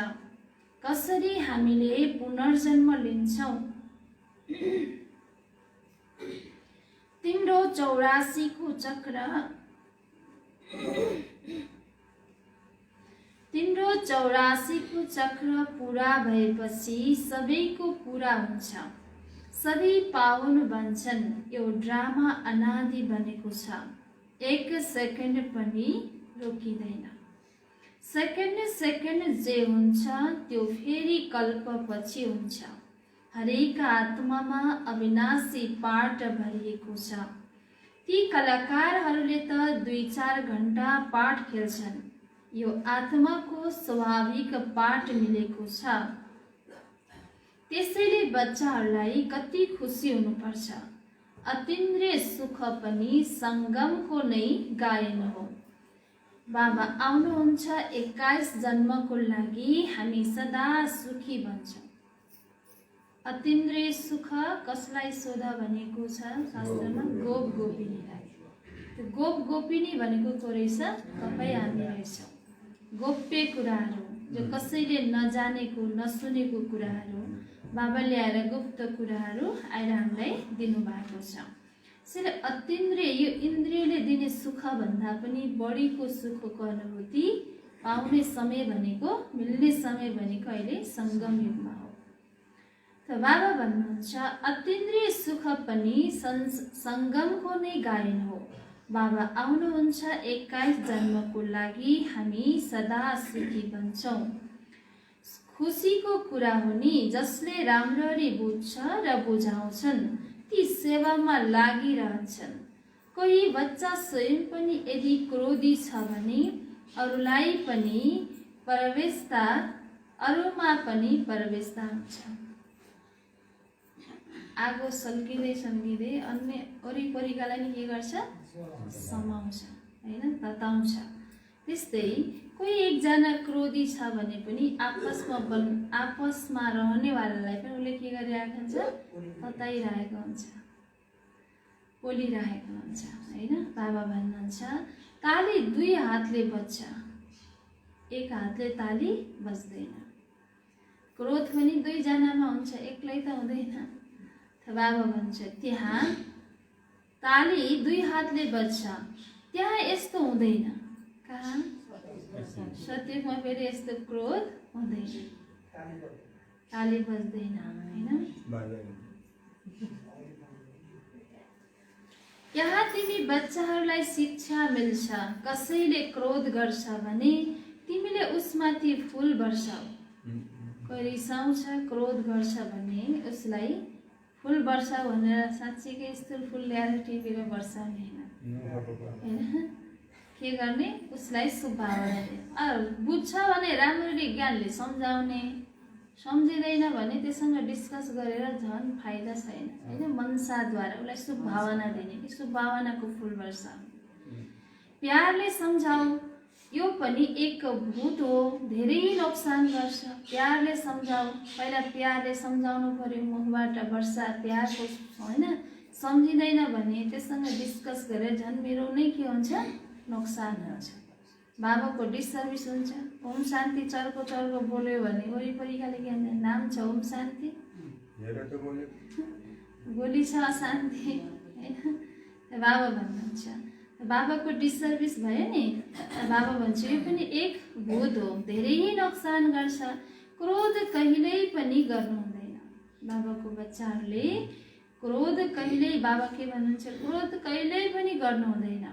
कसरी हामीले पुनर्जन्म लिन्छौँ? तिम्रो 84 को चक्र पूरा भएपछि सबैको पूरा हुन्छ। सबै पावन बन्छन्। यो ड्रामा अनादि बनेको छ, एक सेकेन्ड पनि रोकिँदैन। सेकेन्ड जे हुन्छ त्यो फेरि कल्पपछि हुन्छ। हरेक आत्मामा अविनाशी पाठ भरिएको छ। ती कलाकारहरूले त 2-4 घण्टा पाठ खेल्छन्। यो आत्माको स्वाभाविक पाठ मिलेको छ। त्यसैले बच्चाहरूलाई कति खुसी हुनुपर्छ। अतीन्द्रिय सुख पनि सङ्गमको नै गायन हो। बाबा आउनुहुन्छ 21 जन्मको लागि हामी सदा सुखी बन्छौँ। अतीन्द्रिय सुख कसलाई सोध भनेको छ शास्त्रमा? गोप गोपिनीलाई। त्यो गोप गोपिनी भनेको को रहेछ? तपाईँ हामी रहेछौँ। गोप्य कुराहरू जो कसैले नजानेको नसुनेको कुराहरू बाबाले आएर गुप्त कुराहरू आएर हामीलाई दिनुभएको छ। त्यसैले अतीन्द्रिय यो इन्द्रियले दिने सुख भन्दा पनि बढीको सुखको अनुभूति पाउने समय भनेको, मिल्ने समय भनेको अहिले सङ्गम युगमा हो। त बाबा भन्नुहुन्छ अतीन्द्रिय सुख पनि सङ्गमको नै गायन हो। बाबा आउनुहुन्छ 21 जन्मको लागि हामी सदा सुखी बन्छौँ। खुसीको कुरा हो नि, जसले राम्ररी बुझ्छ र बुझाउँछन् ती सेवामा लागिरहन्छन्। कोही बच्चा स्वयं पनि यदि क्रोधी छ भने अरूमा पनि प्रवेशता हुन्छ। आगो सल्किँदै अन्य वरिपरिकालाई नि के गर्छ? समाउँछ, हैन, तताउँछ। त्यस्तै कोही एकजना क्रोधी छ भने पनि आपसमा रहनेवालालाई पनि उसले के गरिरहेको हुन्छ? तताइरहेको हुन्छ, बोलिरहेको हुन्छ, हैन। बाबा भन्नुहुन्छ ताली 2 हातले बज्छ, 1 हातले ताली बज्दैन। क्रोध पनि 2 जनामा हुन्छ, एक्लै त हुँदैन। बाबा भन्छ त्यहाँ ताली 2 हातले बज्छ, त्यहाँ यस्तो हुँदैन। कहाँ? सत्यमा फेरि यस्तो क्रोध हुँदैन, ताली बज्दैन, हैन। यहाँ तिमी बच्चाहरूलाई शिक्षा मिल्छ। कसैले क्रोध गर्छ भने तिमीले उसमाथि फुल वर्षाऊ। कोही रिसाउँछ, क्रोध गर्छ भने उसलाई फुल वर्षाऊ भनेर साँच्चीकै यस्तो फुल ल्याएर टिपेर वर्षाउने होइन। के गर्ने? उसलाई शुभभावना दिने। बुझ्छ भने राम्ररी ज्ञानले सम्झाउने, सम्झिँदैन भने त्यससँग डिस्कस गरेर झन् फाइदा छैन, होइन। मनसाद्वारा उसलाई शुभभावना दिने कि शुभभावनाको फुल वर्षाउने। प्यारले सम्झाऊ, यो पनि एक भूत हो, धेरै नोक्सान गर्छ। प्यारले सम्झाऊ, पहिला प्यारले सम्झाउनु पर्यो, मुखबाट वर्षा प्यारको, होइन। सम्झिँदैन भने त्यससँग डिस्कस गरेर झन् मेरो नै के हुन्छ? नोक्सान हुन्छ। बाबाको डिसर्भिस हुन्छ। ओम शान्ति चर्को बोल्यो भने वरिपरिकाले के भन्छ? नाम छ ओम शान्ति, गोली छ अशान्ति, होइन। बाबा भन्नुहुन्छ बाबाको डिसर्भिस भयो नि। बाबा भन्छ यो पनि एक भूत हो, धेरै नोक्सान गर्छ। क्रोध कहिल्यै पनि गर्नु हुँदैन। बाबाको बच्चाहरूले क्रोध कहिल्यै, बाबा के भन्नुहुन्छ? क्रोध कहिल्यै पनि गर्नु हुँदैन।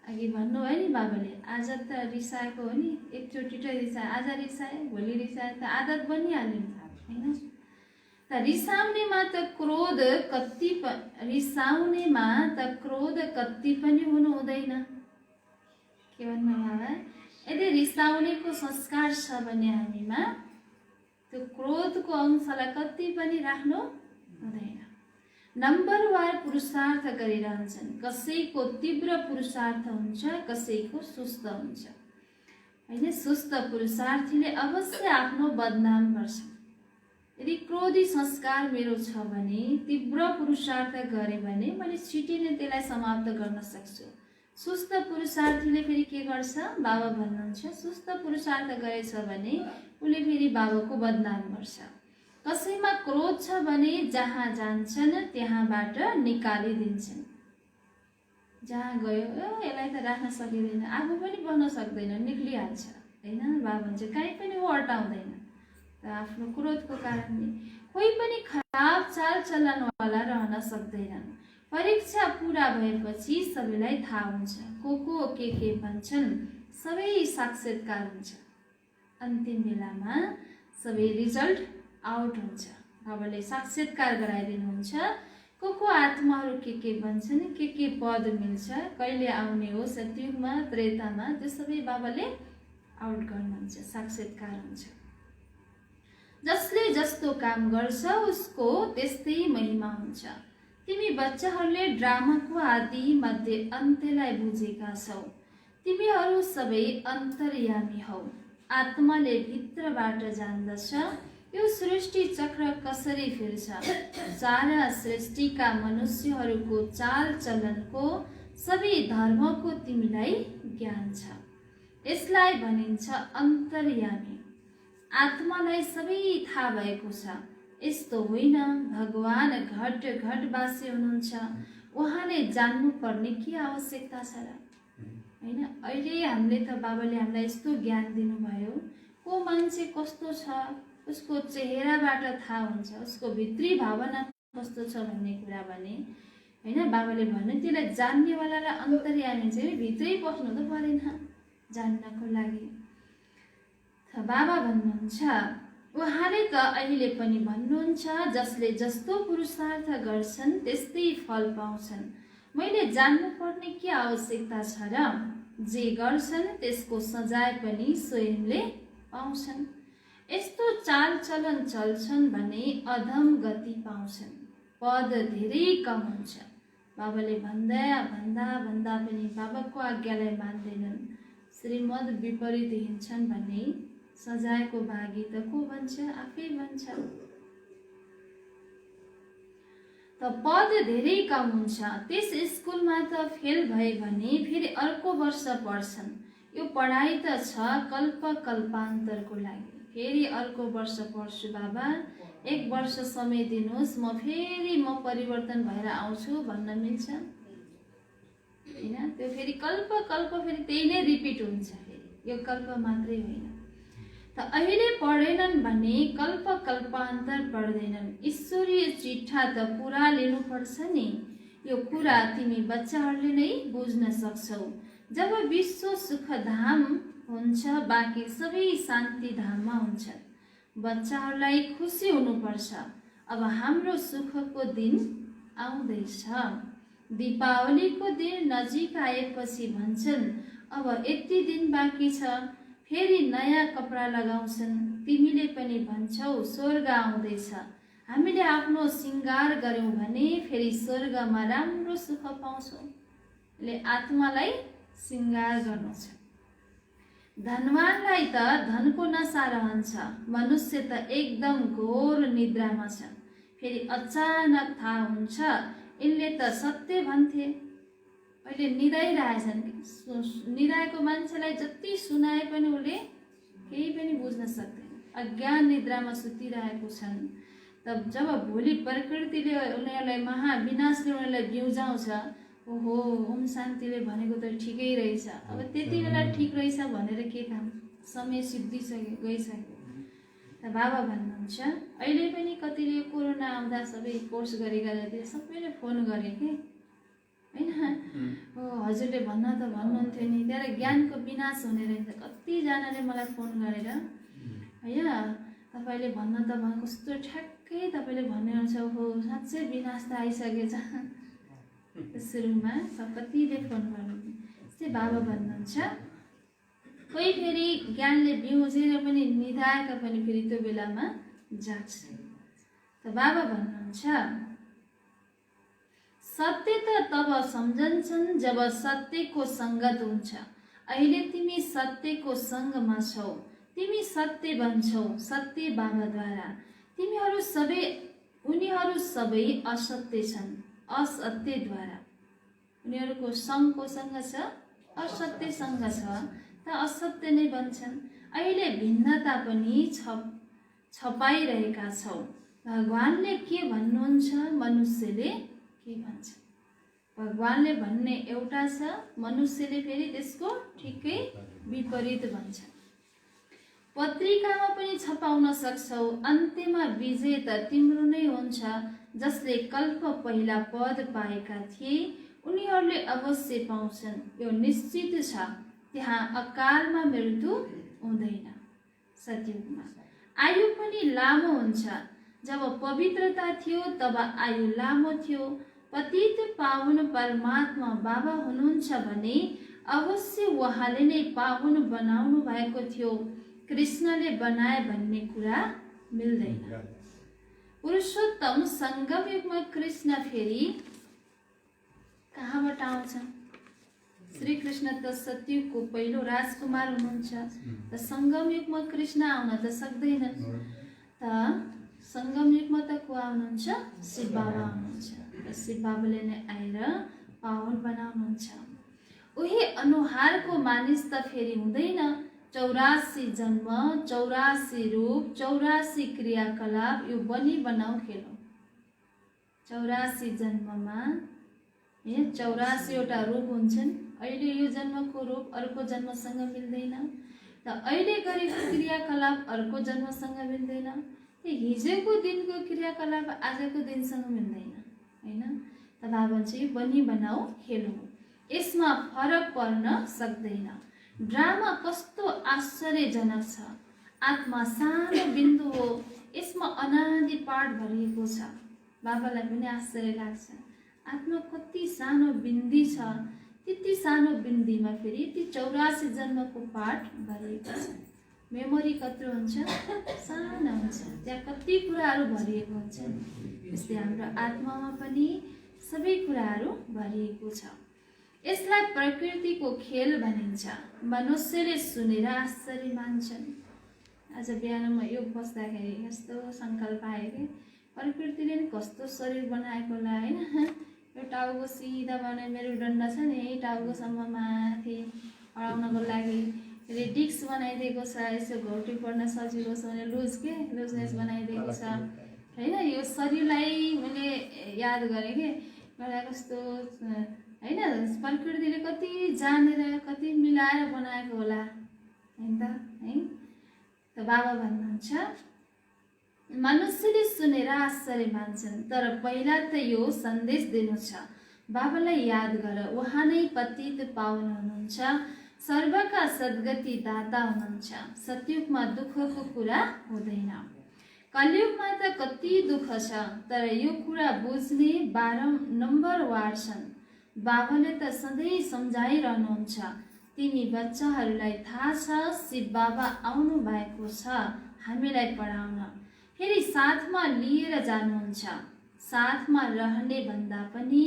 अघि भन्नुभयो नि बाबाले, आज त रिसाएको हो नि, एकचोटि त रिसाए, आज रिसाए भोलि रिसाए त आदत बनिहाल्यो नि होइन। त रिसाउनेमा त क्रोध कति पनि हुनु हुँदैन। के भन्नु बाबा? यदि रिसाउनेको संस्कार छ भने हामीमा त्यो क्रोधको अंशलाई कति पनि राख्नु हुँदैन। नम्बरवार पुरुषार्थ गरिरहन्छन्। कसैको तीव्र पुरुषार्थ हुन्छ, कसैको सुस्त हुन्छ होइन। सुस्त पुरुषार्थीले अवश्य आफ्नो बदनाम गर्छ। यदि क्रोधी संस्कार मेरो छ भने, तीव्र पुरुषार्थ गरे भने मैले छिटै नै त्यसलाई समाप्त गर्न सक्छु। सुस्त पुरुषार्थीले फेरि के गर्छ? बाबा भन्नुहुन्छ सुस्त पुरुषार्थ गरेछ भने उसले फेरि बाबाको बदनाम गर्छ। कसैमा क्रोध छ भने जहाँ जान्छन् त्यहाँबाट निकालिदिन्छन्। जहाँ गयो यसलाई त राख्न सकिँदैन, आफू पनि बन्न सक्दैन, निक्लिहाल्छ होइन। बाबा भन्छ कहीँ पनि ऊ अटाउँदैन त आफ्नो क्रोधको कारणले। कोही पनि खराब चाल चलनवाला रहन सक्दैनन्। परीक्षा पुरा भएपछि सबैलाई थाहा हुन्छ को के भन्छन्, सबै साक्षात्कार हुन्छ। अन्तिम बेलामा सबै रिजल्ट आउट हुन्छ। बाबाले साक्षात्कार गराइदिनुहुन्छ को आत्माहरू के भन्छन्, के पद मिल्छ, कहिले आउने हो सतयुगमा त्रेतामा, त्यो सबै बाबाले आउट गर्नुहुन्छ, साक्षात्कार हुन्छ। जसले जस्तो काम गर्छ उसको त्यस्तै महिमा हुन्छ। तिमी बच्चाहरूले ड्रामाको आदि मध्ये अन्त्यलाई बुझेका छौ। तिमीहरू सबै अन्तर्यामी हौ। आत्माले भित्रबाट जान्दछ यो सृष्टि चक्र कसरी फिर्छ। सारा सृष्टिका मनुष्यहरूको चाल चलनको, सबै धर्मको तिमीलाई ज्ञान छ। यसलाई भनिन्छ अन्तर्यामी। आत्मालाई सबै थाहा भएको छ। यस्तो होइन भगवान घट घटवासी हुनुहुन्छ, उहाँले जान्नुपर्ने के आवश्यकता छ र होइन। अहिले हामीले त बाबाले हामीलाई यस्तो ज्ञान दिनुभयो, को मान्छे कस्तो छ उसको चेहराबाट थाहा हुन्छ, उसको भित्री भावना कस्तो छ भन्ने कुरा भने होइन। बाबाले भन्नु त्यसलाई जान्नेवालालाई अन्तर्यामी चाहिँ भित्रै बस्नु त परेन जान्नको लागि। बाबा भन्नुहुन्छ उहाँले त अहिले पनि भन्नुहुन्छ जसले जस्तो पुरुषार्थ गर्छन् त्यस्तै फल पाउँछन्। मैले जान्नुपर्ने के आवश्यकता छ र? जे गर्छन् त्यसको सजाय पनि स्वयंले पाउँछन्। यस्तो चाल चलन चल्छन् भने अधम गति पाउँछन्, पद धेरै कम हुन्छ। बाबाले भन्दा पनि बाबाको आज्ञालाई मान्दैनन्, श्रीमद् विपरीत हिँड्छन् भने सजायको भागी त को भन्छ? आफै भन्छ। त पद धेरै कम हुन्छ। त्यस स्कुलमा त फेल भए भने फेरि अर्को वर्ष पढ्छन्। यो पढाइ त छ कल्पान्तरको लागि। फेरि अर्को वर्ष पढ्छु बाबा, 1 वर्ष समय दिनुहोस्, म परिवर्तन भएर आउँछु भन्न मिल्छ होइन। त्यो फेरि कल्प फेरि त्यही नै रिपिट हुन्छ। फेरि यो कल्प मात्रै होइन। त अहिले पढेनन् भने कल्पान्तर पढ्दैनन्। ईश्वरीय चिट्ठा त पुरा लिनुपर्छ नि। यो कुरा तिमी बच्चाहरूले नै बुझ्न सक्छौ। जब विश्व सुखधाम हुन्छ बाँकी सबै शान्ति धाममा हुन्छ। बच्चाहरूलाई खुसी हुनुपर्छ। अब हाम्रो सुखको दिन आउँदैछ। दीपावलीको दिन नजिक आएपछि भन्छन् अब यति दिन बाँकी छ, फेरि नयाँ कपडा लगाउँछन्। तिमीले पनि भन्छौ स्वर्ग आउँदैछ। हामीले आफ्नो सिंगार गर्यौं भने फेरि स्वर्गमा राम्रो सुख पाउँछौँ। ले आत्मालाई सिंगार गर्नु छ। धनवानलाई त धनको नशा रहन्छ, मनुष्य त एकदम घोर निद्रामा छ। फेरि अचानक थाहा हुन्छ यिनले त सत्य भन्थे। अहिले निदाइरहेछन्। निदाएको मान्छेलाई जति सुनाए पनि उसले केही पनि बुझ्न सक्दैन, अज्ञान निद्रामा सुतिरहेको छन्। तब जब भोलि प्रकृतिले उनीहरूलाई महाविनाशले उनीहरूलाई बिउजाउँछ, ओहो ओम शान्तिले भनेको त ठिकै रहेछ, अब त्यति बेला ठिक रहेछ भनेर के काम, समय सिद्धिसक्यो गइसक्यो। त बाबा भन्नुहुन्छ अहिले पनि कतिले कोरोना आउँदा सबै कोर्स गरेका जति सबैले फोन गरे के होइन। हजुरले भन्न त भन्नुहुन्थ्यो नि, त्यहाँ ज्ञानको विनाश हुने रहेछ। कतिजनाले मलाई फोन गरेर होइन तपाईँले भन्न त भयो, कस्तो ठ्याक्कै तपाईँले भन्नुहुन्छ, हो साँच्चै विनाश त आइसकेछ। सुरुमा कतिले फोन गर्नु त्यस्तै बाबा भन्नुहुन्छ। कोही फेरि ज्ञानले बिउजेर पनि निधाएका पनि फेरि त्यो बेलामा जाग्छ। त बाबा भन्नुहुन्छ सत्य त तब सम्झन्छन् जब सत्यको सङ्गत हुन्छ। अहिले तिमी सत्यको सङ्गमा छौ, तिमी सत्य बन्छौ सत्य बाबाद्वारा। उनीहरू सबै असत्य छन् असत्यद्वारा। उनीहरूको सङ्ग कोसँग छ? असत्यसँग छ, त असत्य नै बन्छन्। अहिले भिन्नता पनि छपाइरहेका छौ। भगवानले के भन्नुहुन्छ, मनुष्यले के भन्छ? भगवानले भन्ने एउटा छ, मनुष्यले फेरि त्यसको ठिकै विपरीत भन्छ। पत्रिकामा पनि छपाउन सक्छौ, अन्त्यमा विजय त तिम्रो नै हुन्छ। जसले कल्प पहिला पद पाएका थिए उनीहरूले अवश्य पाउँछन्, यो निश्चित छ। त्यहाँ अकालमा मृत्यु हुँदैन। सतयुगमा आयु पनि लामो हुन्छ। जब पवित्रता थियो तब आयु लामो थियो। पतित पावन परमात्मा बाबा हुनुहुन्छ भने अवश्य उहाँले नै पावन बनाउनु भएको थियो। कृष्णले बनाए भन्ने कुरा मिल्दैन। पुरुषोत्तम सङ्गम युगमा कृष्ण फेरि कहाँबाट आउँछन्? श्री कृष्ण त सतयुगको पहिलो राजकुमार हुनुहुन्छ। त सङ्गम युगमा कृष्ण आउन त सक्दैनन्। त सङ्गम युगमा त को आउनुहुन्छ? शिव बाबा आउनुहुन्छ। र शिव बाबाले नै आएर पावन बनाउनुहुन्छ। उही अनुहारको मानिस त फेरि हुँदैन। 84 जन्म, 84 रूप, 84 क्रियाकलाप, यो बनी बनाऊ खेलौँ। 84 जन्ममा 84वटा रूप हुन्छन्। अहिले यो जन्मको रूप अर्को जन्मसँग मिल्दैन। त अहिले गरेको क्रियाकलाप अर्को जन्मसँग मिल्दैन। हिजोको दिनको क्रियाकलाप आजको दिनसँग मिल्दैन, होइन। त बाबा चाहिँ बनी बनाऊ खेलौँ, यसमा फरक पर्न सक्दैन। ड्रामा कस्तो आश्चर्यजनक छ। आत्मा सानो बिन्दु हो, यसमा अनादि पाठ भरिएको छ। बाबालाई पनि आश्चर्य लाग्छ, आत्मा कति सानो बिन्दी छ। त्यति सानो बिन्दीमा फेरि ती 84 जन्मको पाठ भरिएको छ। मेमोरी कत्रो हुन्छ? सानो हुन्छ। त्यहाँ कति कुराहरू भरिएको हुन्छ। त्यस्तै हाम्रो आत्मामा पनि सबै कुराहरू भरिएको छ। यसलाई प्रकृतिको खेल भनिन्छ। मनुष्यले सुनेर आश्चर्य मान्छन्। आज बिहान म यो बस्दाखेरि यस्तो सङ्कल्प आयो कि प्रकृतिले नि कस्तो शरीर बनाएको होला, होइन। यो टाउको सिधा बनाए, मेरुदण्ड छ नि यही टाउकोसम्म माथि अडाउनको लागि डिस्क बनाइदिएको छ। यसो घौटी पर्न सजिलो छ भने लुजनेस बनाइदिएको छ, होइन। यो शरीरलाई मैले याद गरेँ कि मलाई कस्तो, होइन, प्रकृतिले कति जानेर कति मिलाएर बनाएको होला, होइन त, है। त बाबा भन्नुहुन्छ मनुष्यले सुनेर आश्चर्य मान्छन्, तर पहिला त यो सन्देश दिनु छ। बाबालाई याद गर, उहाँ नै पतित पावन हुनुहुन्छ, सर्वका सद्गति दाता हुनुहुन्छ। सतयुगमा दुःखको कुरा हुँदैन। कलियुगमा त कति दुःख छ, तर यो कुरा बुझ्ने 12 नम्बर वार छन्। बाबाले त सधैँ सम्झाइरहनुहुन्छ, तिमी बच्चाहरूलाई थाहा छ शिव बाबा आउनु भएको छ हामीलाई पढाउन, फेरि साथमा लिएर जानुहुन्छ। साथमा रहने भन्दा पनि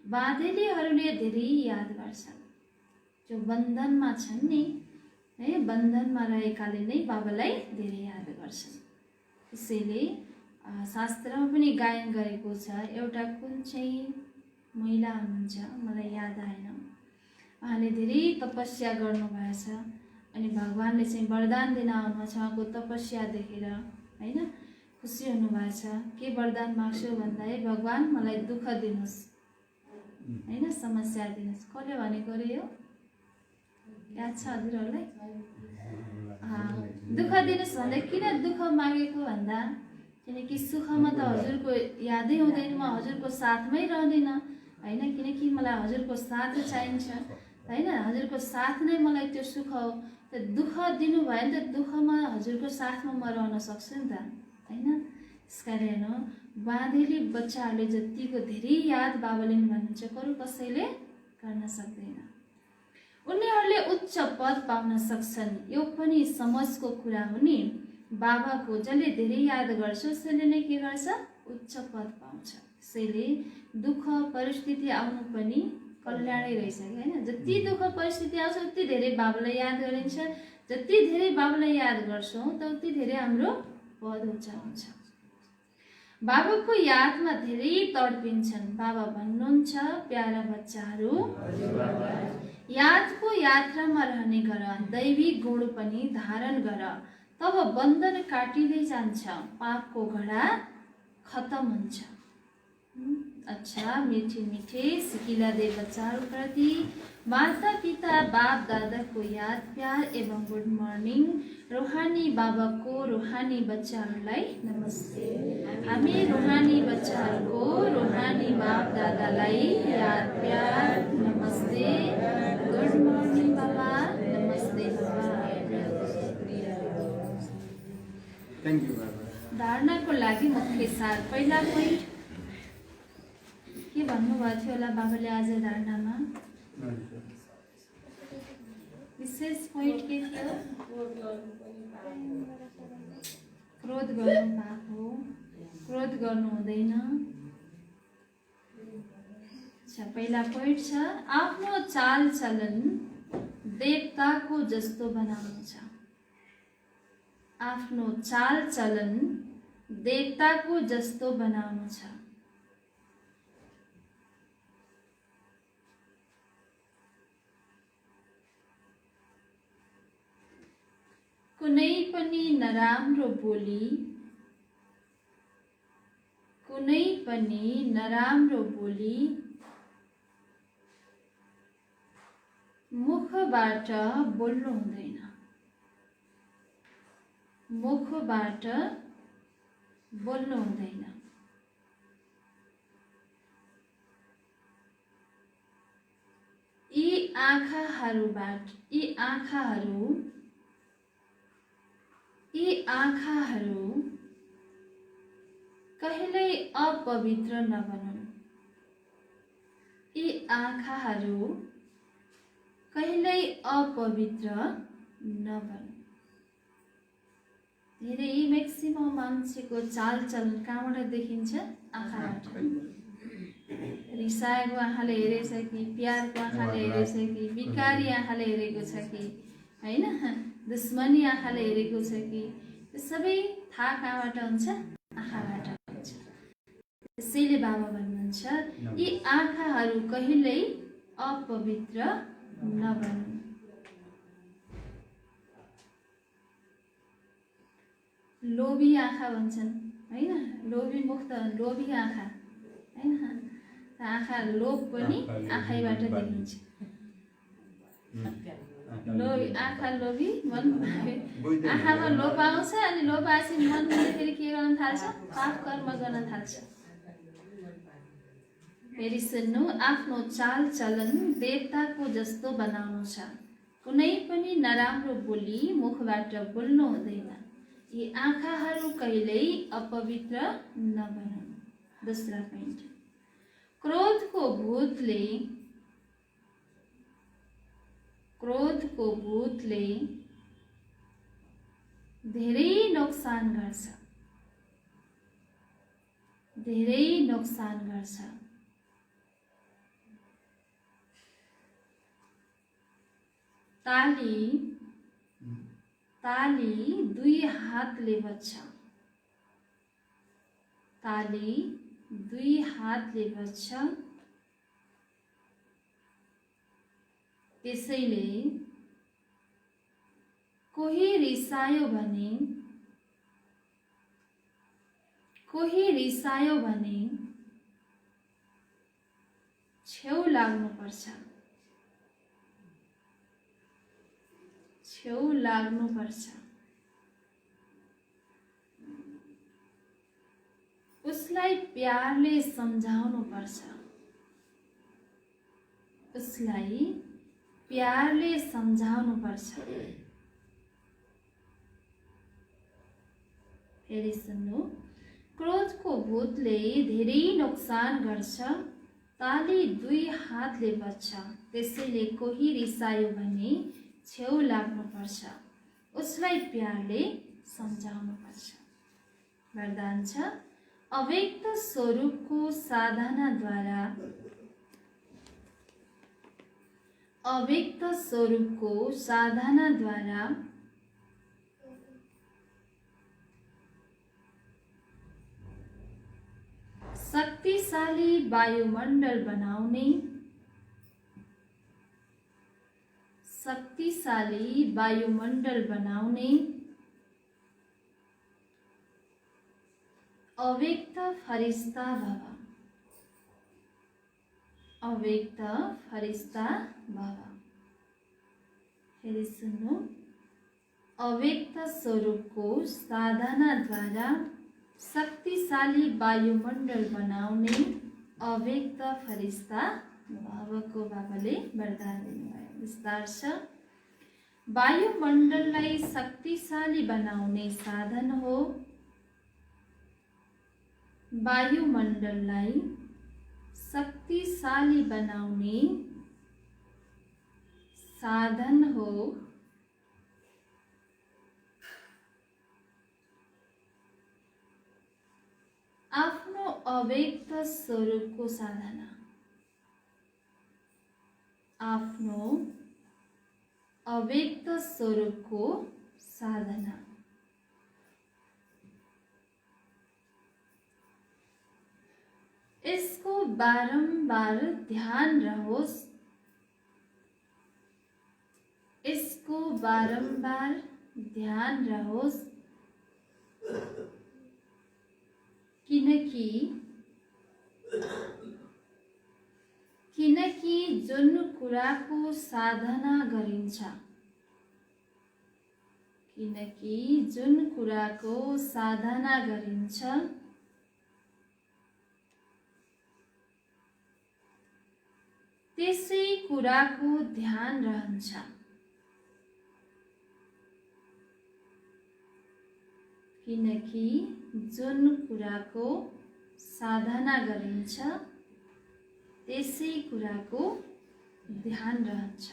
बाँधेलीहरूले धेरै याद गर्छन्। जो बन्धनमा छन् नि, है, बन्धनमा रहेकाले नै बाबालाई धेरै याद गर्छन्। त्यसैले शास्त्रमा पनि गायन गरेको छ। एउटा कुन चाहिँ महिला हुनुहुन्छ, मलाई याद आएन, उहाँले धेरै तपस्या गर्नुभएछ। अनि भगवानले चाहिँ वरदान दिन आउनुभएछ। उहाँको तपस्या देखेर, होइन, खुसी हुनुभएछ। के वरदान माग्छु भन्दा, है भगवान मलाई दुःख दिनुहोस्, होइन, समस्या दिनुहोस्। कसले भनेको रे यो? याद छ हजुरहरूलाई? दुःख दिनुहोस् भन्दा किन दुःख मागेको भन्दा, किनकि सुखमा त हजुरको यादै हुँदैन, म हजुरको साथमै रहँदैन। होइन, किनकि मलाई हजुरको साथ चाहिन्छ होइन, हजुरको साथ नै मलाई त्यो सुख हो। त दुःख दिनुभयो भने त दुःखमा हजुरको साथमा म रहन सक्छु नि त होइन। त्यस कारण बाँधेली बच्चाहरूले जतिको धेरै याद बाबाले भन्नुहुन्छ अरू कसैले गर्न सक्दैन। उनीहरूले उच्च पद पाउन सक्छन्, यो पनि समझको कुरा हो नि। बाबाको जसले धेरै याद गर्छ उसले नै के गर्छ, उच्च पद पाउँछ। त्यसैले दुःख परिस्थिति आउनु पनि कल्याणै रहेछ होइन। जति दुःख परिस्थिति आउँछ उति धेरै बाबालाई याद गरिन्छ, जति धेरै बाबालाई याद गर्छौँ त उति धेरै हाम्रो पद उच्च हुन्छ। बाबाको यादमा धेरै तडपिन्छन्। बाबा भन्नुहुन्छ, प्यारा बच्चाहरू यादको यात्रामा रहने गर, दैवी गुण पनि धारण गर, तब बन्धन काटिँदै जान्छ, पापको घडा खत्म हुन्छ। अच्छा, मीठे मीठे सिकिला दे बच्चाहरू प्रति माता पिता बाप दादाको याद प्यार एवं गुड मर्निङ। रूहानी बाबाको रूहानी बच्चाहरूलाई नमस्ते। हामी रूहानी बच्चाहरूको रूहानी बाप दादालाई याद प्यार नमस्ते, गुड मर्निङ बाबा, नमस्ते बाबा। थ्याङ्क यू बाबा। धारणाको लागि मुख्य सार। पहिला पोइन्ट के भन्नुभएको थियो होला बाबाले आज धारणामा? विशेष पोइन्ट के थियो? क्रोध गर्नु पाप हो, क्रोध गर्नु हुँदैन। अच्छा, पहिला पोइन्ट छ आफ्नो चाल चलन देवताको जस्तो बनाउनु छ। आफ्नो चाल चलन देवताको जस्तो बनाउनु छ। कुनै पनि नराम्रो बोली, कुनै पनि नराम्रो बोली मुखबाट बोल्नु हुँदैन, मुखबाट बोल्नु हुँदैन। यी आँखाहरू कहिल्यै अपवित्र नबनुन्। यी आँखाहरू कहिल्यै अपवित्र नबनुन्। धेरै म्याक्सिमम मान्छेको चालचलन कहाँबाट देखिन्छ? आँखाबाट। रिसाएको आँखाले हेरेछ कि, प्यारको आँखाले हेरेछ कि, बिकारी आँखाले हेरेको छ कि होइन, दुश्मनी आँखाले हेरेको छ कि, त्यो सबै थाहा कहाँबाट हुन्छ? आँखाबाट हुन्छ। त्यसैले बाबा भन्नुहुन्छ यी आँखाहरू कहिल्यै अपवित्र नबनुन्। लोभी आँखा भन्छन् होइन, लोभी मुख त लोभी आँखा होइन। आँखा लोभ पनि आँखैबाट देखिन्छ। लोभी आँखा लोभी मन, आँखामा लोभ आउँछ अनि लोभ आएपछि मनले फेरि के गर्न थाल्छ? पाप कर्म गर्न थाल्छ। फेरि सुन्नु, आफ्नो चाल चलन देवताको जस्तो बनाउनु छ। कुनै पनि नराम्रो बोली मुखबाट बोल्नु हुँदैन। यी आँखाहरू कहिल्यै अपवित्र नबनुन्। दोस्रो पोइन्ट, क्रोधको भूतले धेरै नोक्सान गर्छ, धेरै नोक्सान गर्छ। ताली दुई हातले बज्छ, ताली दुई हातले बज्छ। त्यसैले कोही रिसायो भने छेउ लाग्नुपर्छ, छेउ लाग्नुपर्छ। उसलाई प्यारले सम्झाउनु पर्छ, उसलाई प्यारले सम्झाउनु पर्छ। फेरि सुन्नु, क्रोधको भूतले धेरै नोक्सान गर्छ, ताली 2 हातले बज्छ। त्यसैले कोही रिसायो भने छेउ लाग्नुपर्छ, उसलाई प्यारले सम्झाउनु पर्छ। वरदान छ, अव्यक्त स्वरूपको साधनाद्वारा शक्तिशाली वायुमण्डल बनाउने अव्यक्त फरिस्ता भव। फेरि सुन्नु, अव्यक्त स्वरूपको साधनाद्वारा शक्तिशाली वायुमण्डल बनाउने अव्यक्त फरिस्ता भवको बाबाले वरदान दिनुभयो। विस्तार छ, वायुमण्डललाई शक्तिशाली बनाउने साधन हो। वायुमण्डललाई शक्तिशाली बनाउने साधन हो। आफ्नो अव्यक्त स्वरूपको साधना। आफ्नो अव्यक्त स्वरूपको साधना। इसको बारंबार ध्यान रहोस्। इसको बारंबार ध्यान रहोस्, किनकि जुन कुराको साधना गरिन्छ त्यसै कुराको ध्यान रहन्छ। किनकि जुन कुराको साधना गरिन्छ त्यसै कुराको ध्यान रहन्छ।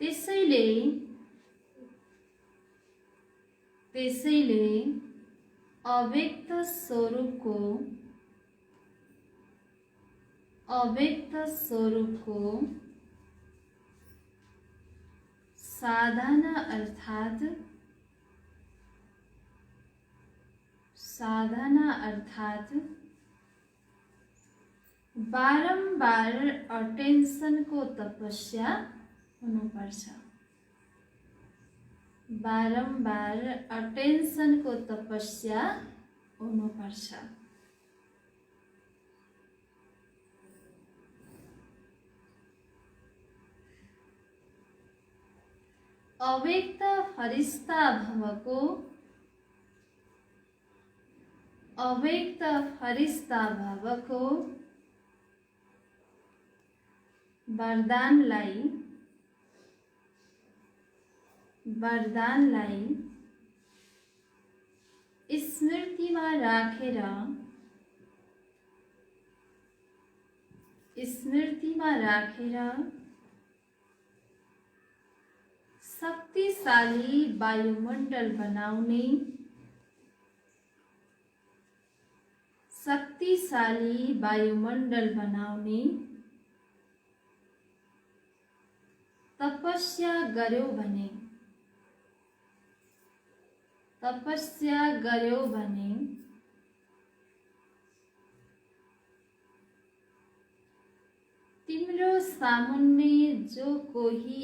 त्यसैले अव्यक्त स्वरूपको साधना अर्थात बारंबार अटेन्सनको तपस्या हुनुपर्छ। बारंबार अटेन्सनको तपस्या हुनुपर्छ। अव्यक्त फरिस्ता भवको वरदानलाई स्मृतिमा राखेर शक्तिशाली वायुमण्डल बनाउने तपस्या गर्यो भने तिम्रो सामुन्ने जो कोही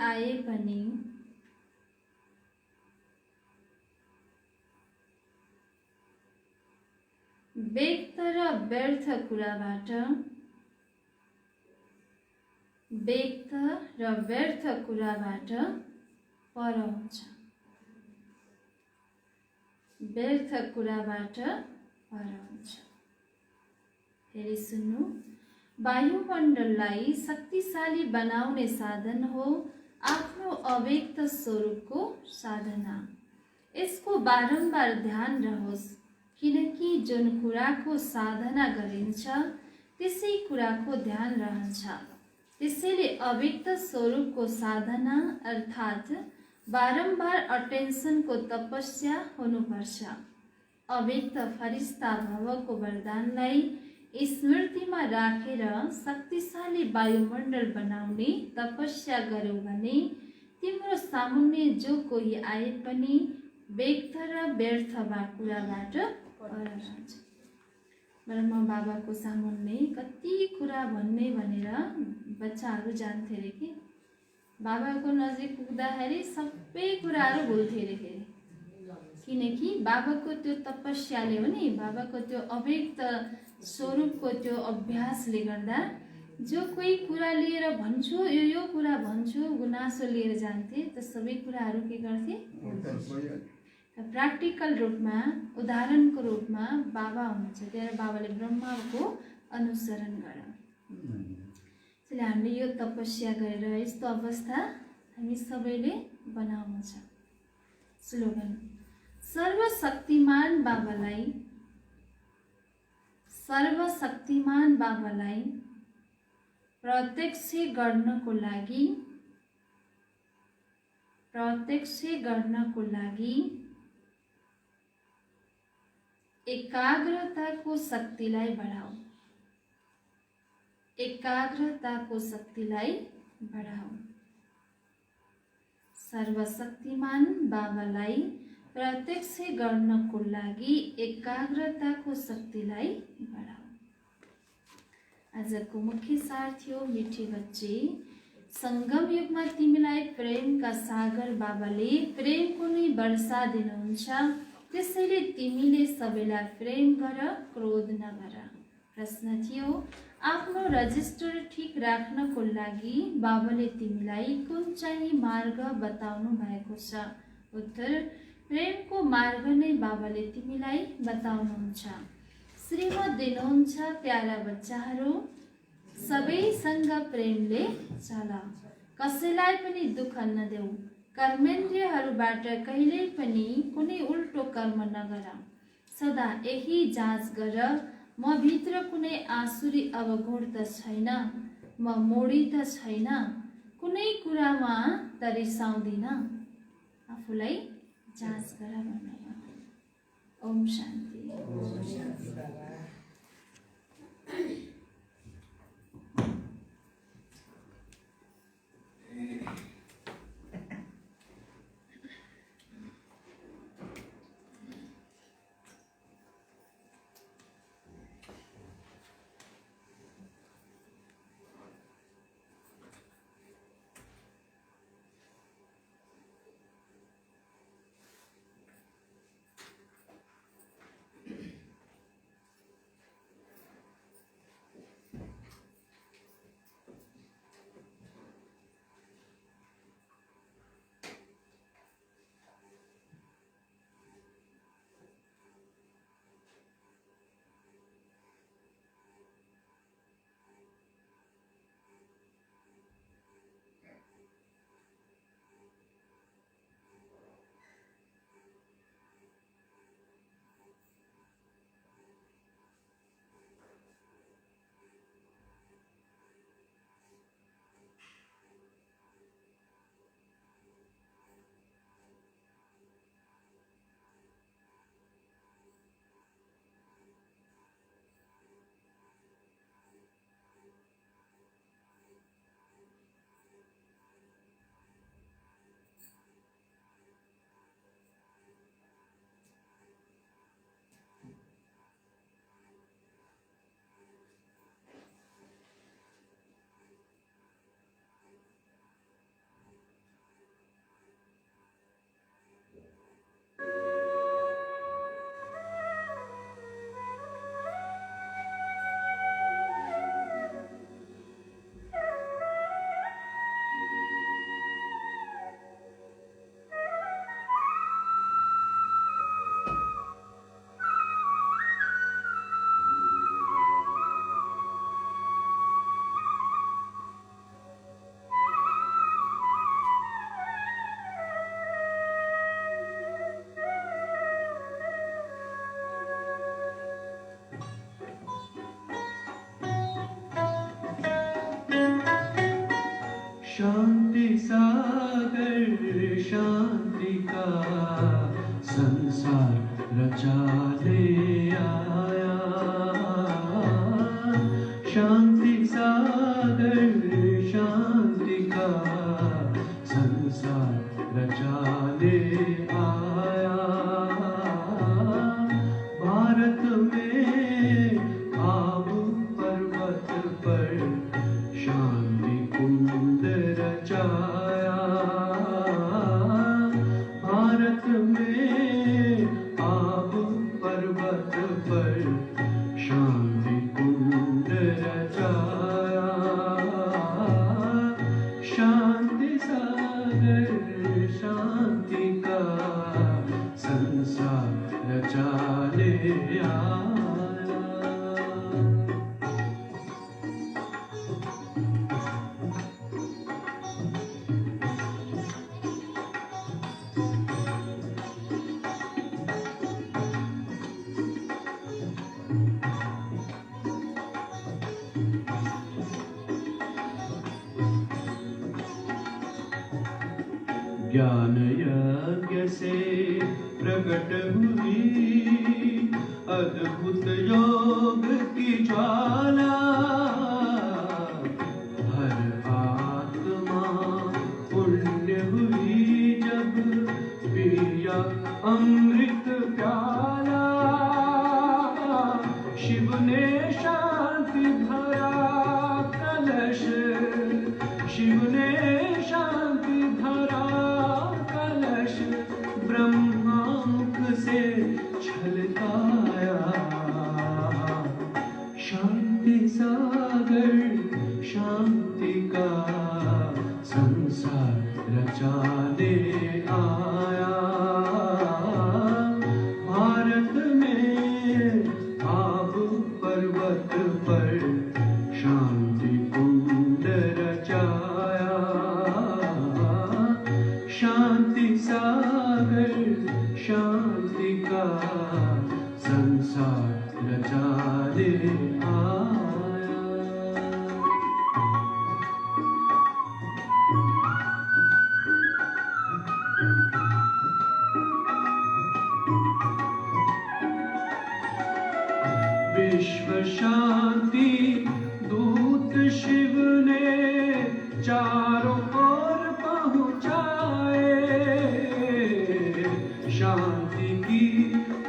आए पनि व्यक्त र व्यर्थ कुराबाट पर हुन्छ, व्यर्थ कुराबाट पर हुन्छ। फेरि सुन्नु, वायुमण्डललाई शक्तिशाली बनाउने साधन हो आफ्नो अव्यक्त स्वरूपको साधना। यसको बारम्बार ध्यान रहोस्, किनकि जुन कुराको साधना गरिन्छ त्यसै कुराको ध्यान रहन्छ। त्यसैले अव्यक्त स्वरूपको साधना अर्थात् बारम्बार अटेन्सनको तपस्या हुनुपर्छ। अव्यक्त फरिस्ता भवको वरदानलाई स्मृतिमा राखेर शक्तिशाली वायुमण्डल बनाउने तपस्या गर्यौ भने तिम्रो सामुन्ने जो कोही आए पनि व्यक्त र व्यर्थ कुराबाट पर रहन्छ। ब्रह्म बाबाको सामुन्ने कति कुरा भन्ने भनेर बच्चाहरू जान्थे अरे कि बाबाको नजिक पुग्दाखेरि सबै कुराहरू भुल्थे अरे फेरि, किनकि बाबाको त्यो तपस्याले हो नि, बाबाको त्यो अव्यक्त स्वरूपको त्यो अभ्यासले गर्दा जो कोही कुरा लिएर भन्छु यो कुरा भन्छु गुनासो लिएर जान्थे त सबै कुराहरू के गर्थे, प्र्याक्टिकल रूपमा उदाहरणको रूपमा बाबा हुनुहुन्छ। त्यही बाबाले ब्रह्माको अनुसरण गर। त्यसैले हामीले यो तपस्या गरेर यस्तो अवस्था हामी सबैले बनाउनु छ। स्लोगन, सर्वशक्तिमान बाबालाई प्रत्यक्ष गर्नको लागि एकाग्रताको शक्तिलाई बढाऊ। सर्वशक्तिमान बाबालाई प्रत्यक्ष गर्नको लागि एकाग्रताको शक्तिलाई बढाऊ। आजको मुख्य सार थियो, मिठी बच्ची, संगम युगमा तिमीलाई प्रेमका सागर बाबाले प्रेमको नै वर्षा दिनुहुन्छ। त्यसैले तिमीले सबैलाई प्रेम गर, क्रोध नगर। प्रश्न थियो, आफ्नो रजिस्टर ठीक राख्नको लागि बाबाले तिमीलाई कुन चाहिँ मार्ग बताउनु भएको छ? उत्तर, प्रेमको मार्ग नै बाबाले तिमीलाई बताउनुहुन्छ। श्रीमत दिनुहुन्छ, प्यारा बच्चाहरू, सबैसँग प्रेमले चल, कसैलाई पनि दुःख नदेऊ, कर्मेन्द्रियहरूबाट कहिल्यै पनि कुनै उल्टो कर्म नगर। सदा यही जाँच गर, म भित्र कुनै आसुरी अवगुण त छैन, म मोडी त छैन, कुनै कुरामा त रिसाउँदिन। आफूलाई जाँच गर भन्नुभयो। ओम शान्ति। रचाने आया। भारत में आब पर्वत पर शांति कुंड रचाया। भारत में आब पर्वत पर शांति कुंड रचाया। शांति सागर शांति का संसार रचाने आया। ज्ञान यज्ञ से प्रकट हुई अद्भुत योग की ज्वाला। हर आत्मा पुण्य हुई जब पिया अमृत प्याला। शिव ने शांति भरा कलश, शिव ने शांति भरा कलश, ब्रह्मामुख से छलकाया। शांति सागर शांति का संसार रचाने आया। भारत में आब पर्वत पर शांति कुंड रचाया। शांति सागर शांति का संसार रचाने आया। विश्व शांति दूत शिव ने चारों ओर पहुँचाए। शांति की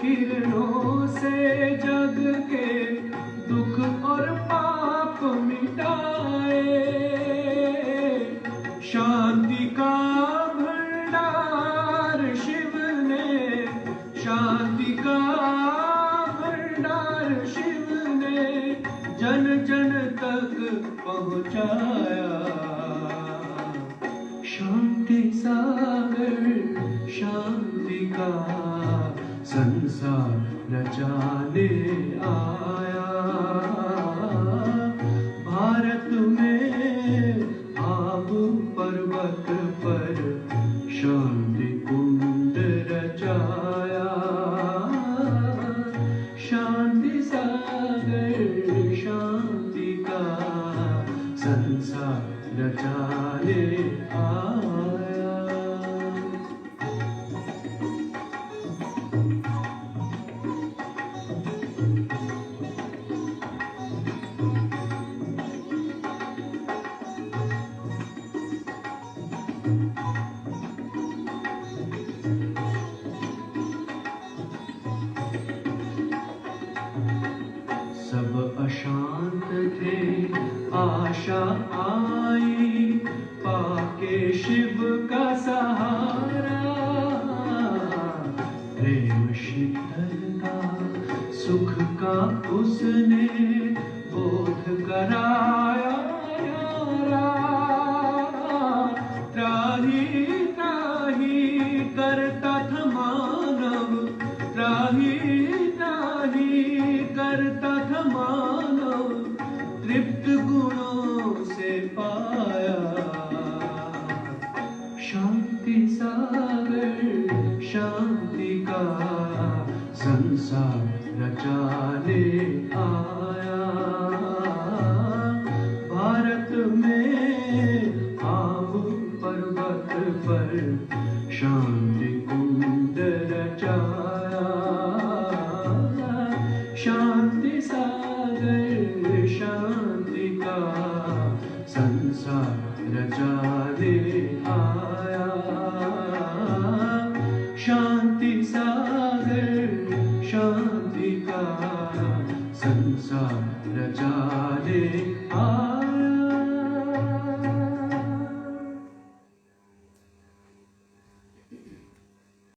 किरणों से जग के दुख और पाप मिटाए। शांति का भंडार शिव ने, शांति का भंडार शिव ने जन जन तक पहुँचाया। शांति सागर शांति का संसार रचाने आया। भारत में आब पर्वत पर शांति कुंड रचाया। शांति सागर शांति का संसार रचाने आया। सब अशांत थे आशा आई, पाके शिव का सहारा। प्रेम शीतलता सुख का उसने बोध कराया। त्राही त्राही करता था मानव, त्राही त्राही करता था मानव, तृप्त गुणों से पाया। शांति सागर शांति का संसार रचाने आया। भारत में आब पर्वत पर शांति कुंड रचाया। शांति सागर शांति का संसार रचाने आया। शांति सागर शांति का संसार रचा दे